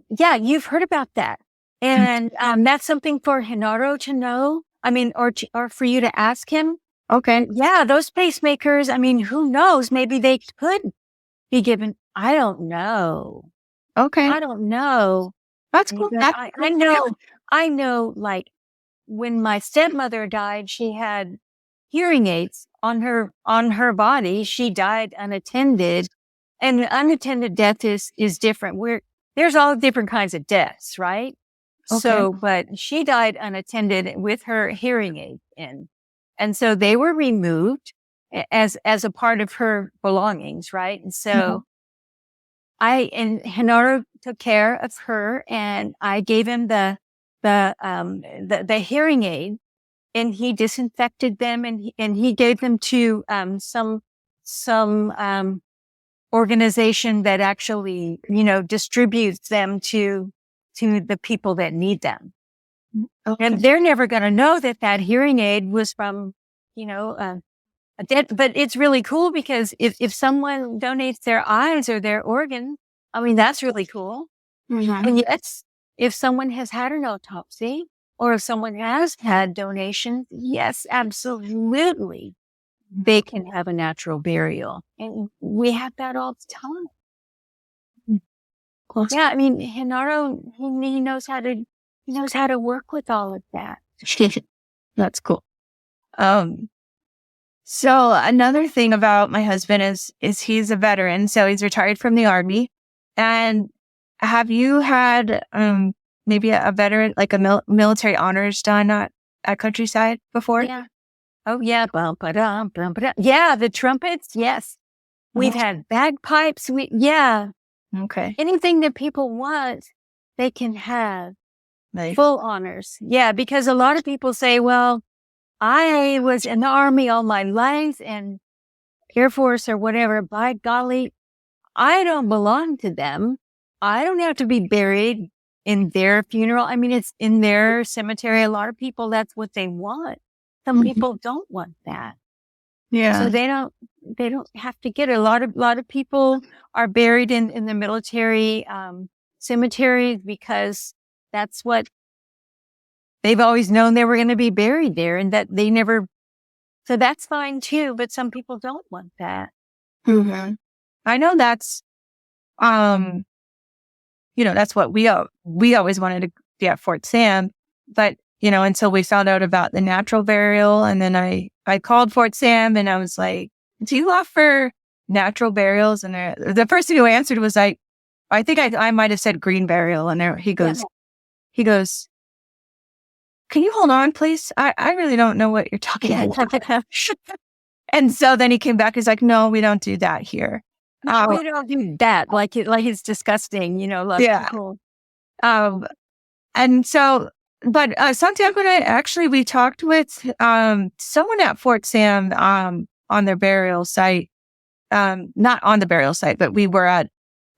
Yeah, you've heard about that. And that's something for Hinaro to know. I mean, or for you to ask him. Okay. Yeah, those pacemakers, I mean, who knows? Maybe they could be given. I don't know. Okay. I don't know. That's cool. But I know, like when my stepmother died, she had hearing aids on her body. She died unattended, and unattended death is different. There's all different kinds of deaths, right? Okay. So, but she died unattended with her hearing aid in. And so they were removed as a part of her belongings, right? And so and Hinaro took care of her, and I gave him the hearing aid, and he disinfected them, and he gave them to some organization that actually, distributes them to the people that need them. Okay. And they're never going to know that hearing aid was from, a dead, but it's really cool because if someone donates their eyes or their organ, I mean, that's really cool. Mhm. And yes, if someone has had an autopsy or if someone has had donations, yes, absolutely. They can have a natural burial. And we have that all the time. Cool. Yeah. I mean, Hinaro, he knows how to work with all of that. That's cool. So another thing about my husband is he's a veteran, so he's retired from the Army. And have you had maybe a veteran, like a military honors done at Countryside before? Yeah. Oh yeah. Bum, ba-dum, bum, ba-dum. Yeah. The trumpets. Yes. We've had bagpipes. Okay. Anything that people want, they can have. Right. Full honors. Yeah. Because a lot of people say, well, I was in the Army all my life and Air Force or whatever. By golly, I don't belong to them. I don't have to be buried in their funeral. I mean, it's in their cemetery. A lot of people, that's what they want. Some people don't want that. Yeah. So they don't have to get it. A lot of people are buried in the military cemeteries because that's what they've always known they were going to be buried there, and that they never. So that's fine too, but some people don't want that. Mm-hmm. I know that's, that's what we always wanted to be at Fort Sam, but until we found out about the natural burial, and then I called Fort Sam and I was like, "Do you offer natural burials?" And the person who answered was like, I think I might have said green burial, and he goes, "Can you hold on, please? I really don't know what you're talking about." And so then he came back. He's like, "No, we don't do that here. We don't do that. Like it's disgusting, People. And so, but Santiago and I actually we talked with someone at Fort Sam on their burial site. Not on the burial site, but we were at.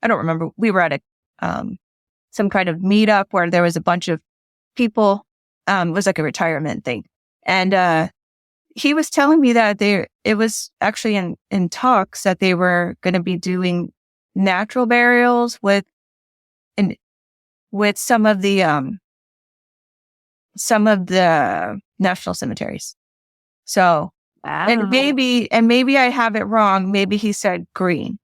I don't remember. We were at some kind of meetup where there was a bunch of people. It was like a retirement thing. And he was telling me that it was actually in talks that they were going to be doing natural burials with some of the national cemeteries. So, wow. and maybe I have it wrong. Maybe he said green.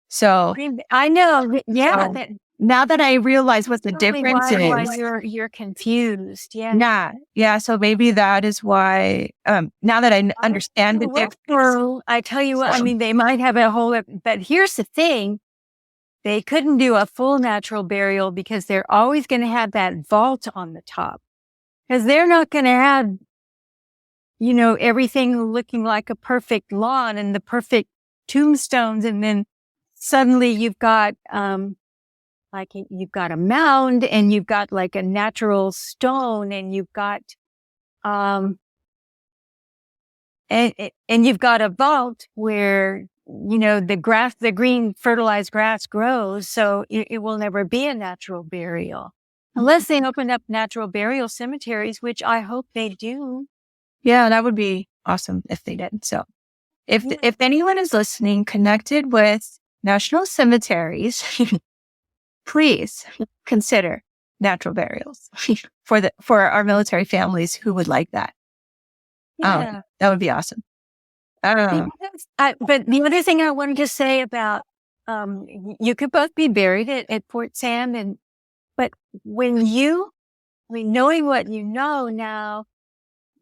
So I know. Yeah. Now that I realize what the difference is, why you're confused. Yeah. Yeah. So maybe that is why. Now that I understand the difference, I tell you what. I mean, they might have a whole. But here's the thing: they couldn't do a full natural burial because they're always going to have that vault on the top, because they're not going to have, everything looking like a perfect lawn and the perfect tombstones. And then suddenly you've got, you've got a mound and you've got like a natural stone and you've got, and you've got a vault where, the green fertilized grass grows. So it will never be a natural burial unless they open up natural burial cemeteries, which I hope they do. Yeah, that would be awesome if they did. So if anyone is listening connected with national cemeteries, please consider natural burials for our military families who would like that. Yeah. That would be awesome. But the other thing I wanted to say about, you could both be buried at Fort Sam but knowing what you know now,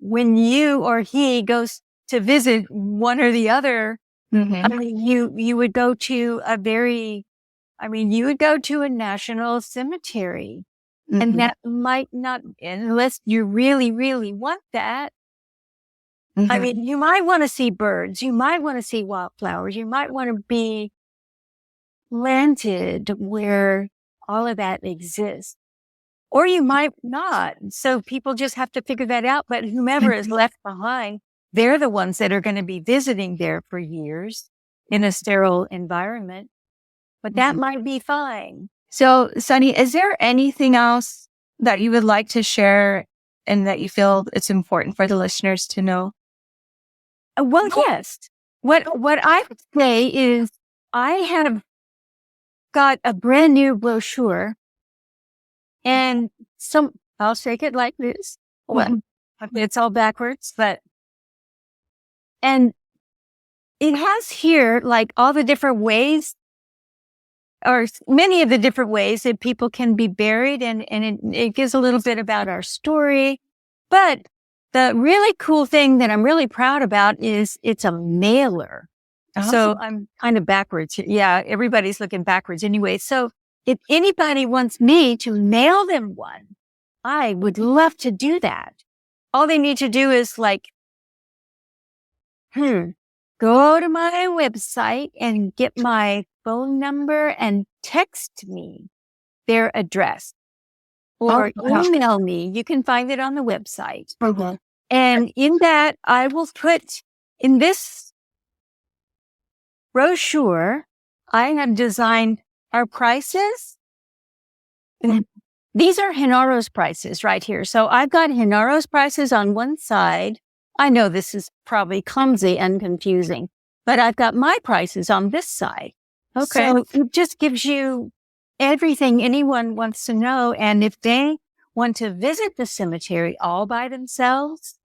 when you or he goes to visit one or the other, you would go to you would go to a national cemetery, and that might not, unless you really, really want that. You might want to see birds. You might want to see wildflowers. You might want to be planted where all of that exists. Or you might not. So people just have to figure that out. But whomever is left behind, they're the ones that are going to be visiting there for years in a sterile environment. But that might be fine. So, Sunny, is there anything else that you would like to share and that you feel it's important for the listeners to know? Well, yes. What I would say is I have got a brand new brochure, and I'll shake it like this. Well, it's all backwards, and it has here like all the different ways, or many of the different ways that people can be buried, and it gives a little bit about our story. But the really cool thing that I'm really proud about is it's a mailer. Awesome. So I'm kind of backwards. Yeah, everybody's looking backwards anyway. So if anybody wants me to mail them one, I would love to do that. All they need to do is go to my website and get my phone number and text me their address. Or email me. You can find it on the website. And in that, I will put in this brochure, I have designed our prices. These are Genaro's prices right here. So I've got Genaro's prices on one side. I know this is probably clumsy and confusing, but I've got my prices on this side. Okay. So it just gives you everything anyone wants to know. And if they want to visit the cemetery all by themselves,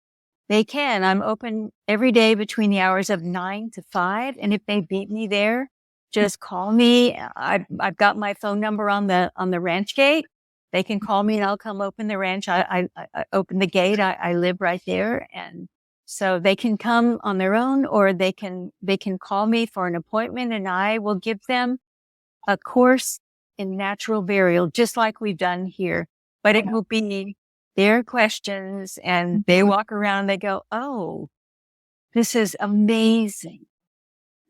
they can. I'm open every day between the hours of 9 to 5. And if they beat me there, just call me. I've got my phone number on the ranch gate. They can call me and I'll come open the ranch. I open the gate. I live right there. And so they can come on their own, or they can call me for an appointment, and I will give them a course in natural burial, just like we've done here. But it will be their questions, and they walk around, they go, oh, this is amazing.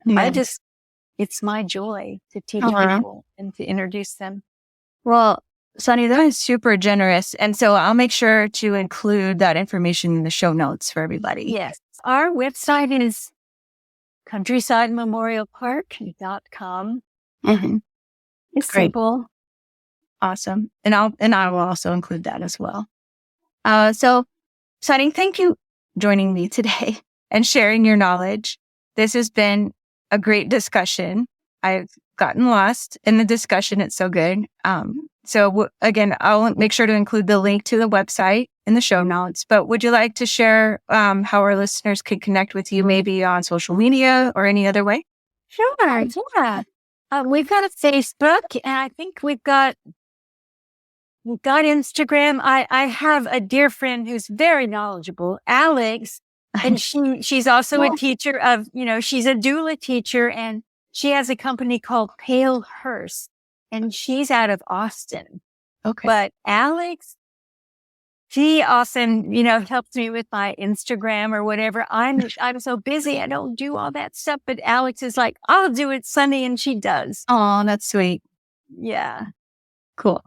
Yeah. It's my joy to teach people and to introduce them. Well, Sunny, that is super generous. And so I'll make sure to include that information in the show notes for everybody. Yes. Our website is countrysidememorialpark.com. It's Great. simple. Awesome. And I will also include that as well. So Sunny, thank you for joining me today and sharing your knowledge. This has been a great discussion. I've gotten lost in the discussion. It's so good. Again, I'll make sure to include the link to the website in the show notes. But would you like to share how our listeners could connect with you, maybe on social media or any other way? Sure. Yeah. We've got a Facebook, and I think we've got Instagram. I have a dear friend who's very knowledgeable, Alex, and she's also a teacher she's a doula teacher, and she has a company called Pale Hearse, and she's out of Austin. Okay. But Alex She often, helps me with my Instagram or whatever. I'm so busy. I don't do all that stuff. But Alex is like, I'll do it, Sunny. And she does. Oh, that's sweet. Yeah. Cool.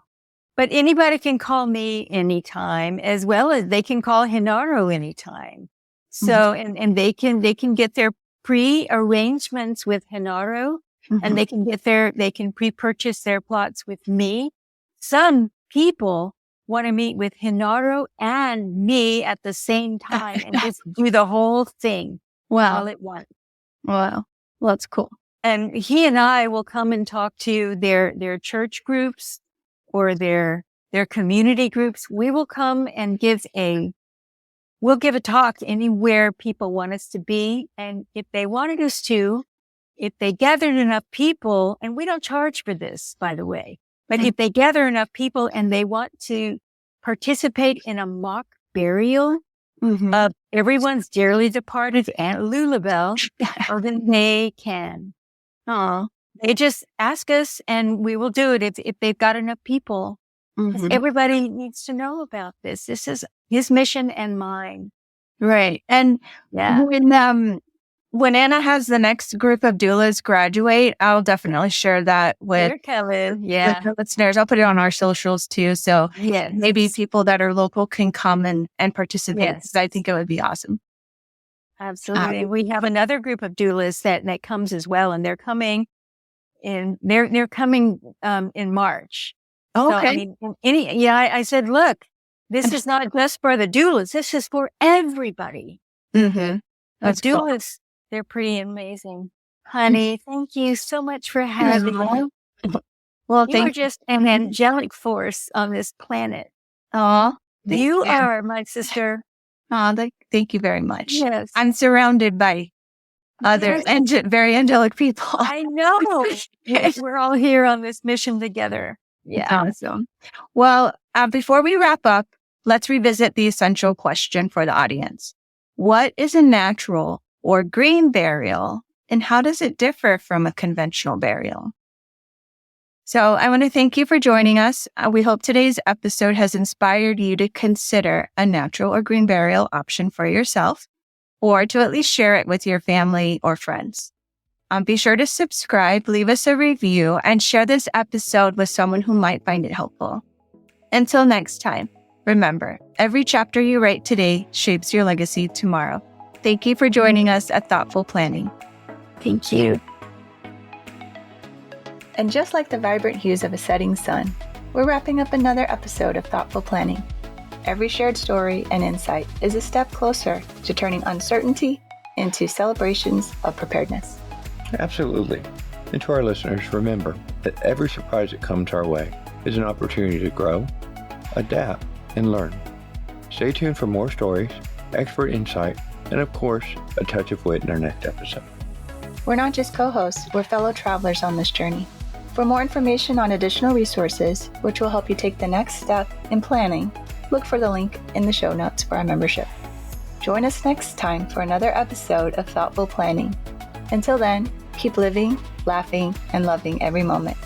But anybody can call me anytime, as well as they can call Hinaro anytime. So, and they can get their pre-arrangements with Hinaro, and they can pre-purchase their plots with me. Some people want to meet with Hinaro and me at the same time and just do the whole thing all at once. Wow. Well, that's cool. And he and I will come and talk to their church groups or their community groups. We will come and we'll give a talk anywhere people want us to be. And if they wanted us to, if they gathered enough people, and we don't charge for this, by the way, but if they gather enough people and they want to participate in a mock burial of everyone's dearly departed Aunt Lulabelle, then they can. Oh, they just ask us and we will do it if they've got enough people. Everybody needs to know about this. This is his mission and mine. Right. And when Anna has the next group of doulas graduate, I'll definitely share that with the listeners. I'll put it on our socials too. So maybe people that are local can come and participate. Yes. I think it would be awesome. Absolutely. We have another group of doulas that comes as well, and they're coming in March. Oh, okay. So, I said, look, this is not just for the doulas. This is for everybody. That's doulas. Cool. They're pretty amazing. Honey, thank you so much for having me. Well, you're just an angelic force on this planet. Oh, you are, my sister. Oh, thank you very much. Yes. I'm surrounded by other very angelic people. I know. We're all here on this mission together. Yeah. Awesome. Well, before we wrap up, let's revisit the essential question for the audience. What is a natural or green burial, and how does it differ from a conventional burial? So I want to thank you for joining us. We hope today's episode has inspired you to consider a natural or green burial option for yourself, or to at least share it with your family or friends. Be sure to subscribe, leave us a review, and share this episode with someone who might find it helpful. Until next time, remember, every chapter you write today shapes your legacy tomorrow. Thank you for joining us at Thoughtful Planning. Thank you. And just like the vibrant hues of a setting sun, we're wrapping up another episode of Thoughtful Planning. Every shared story and insight is a step closer to turning uncertainty into celebrations of preparedness. Absolutely. And to our listeners, remember that every surprise that comes our way is an opportunity to grow, adapt, and learn. Stay tuned for more stories, expert insight, and of course, a touch of wit in our next episode. We're not just co-hosts, we're fellow travelers on this journey. For more information on additional resources, which will help you take the next step in planning, look for the link in the show notes for our membership. Join us next time for another episode of Thoughtful Planning. Until then, keep living, laughing, and loving every moment.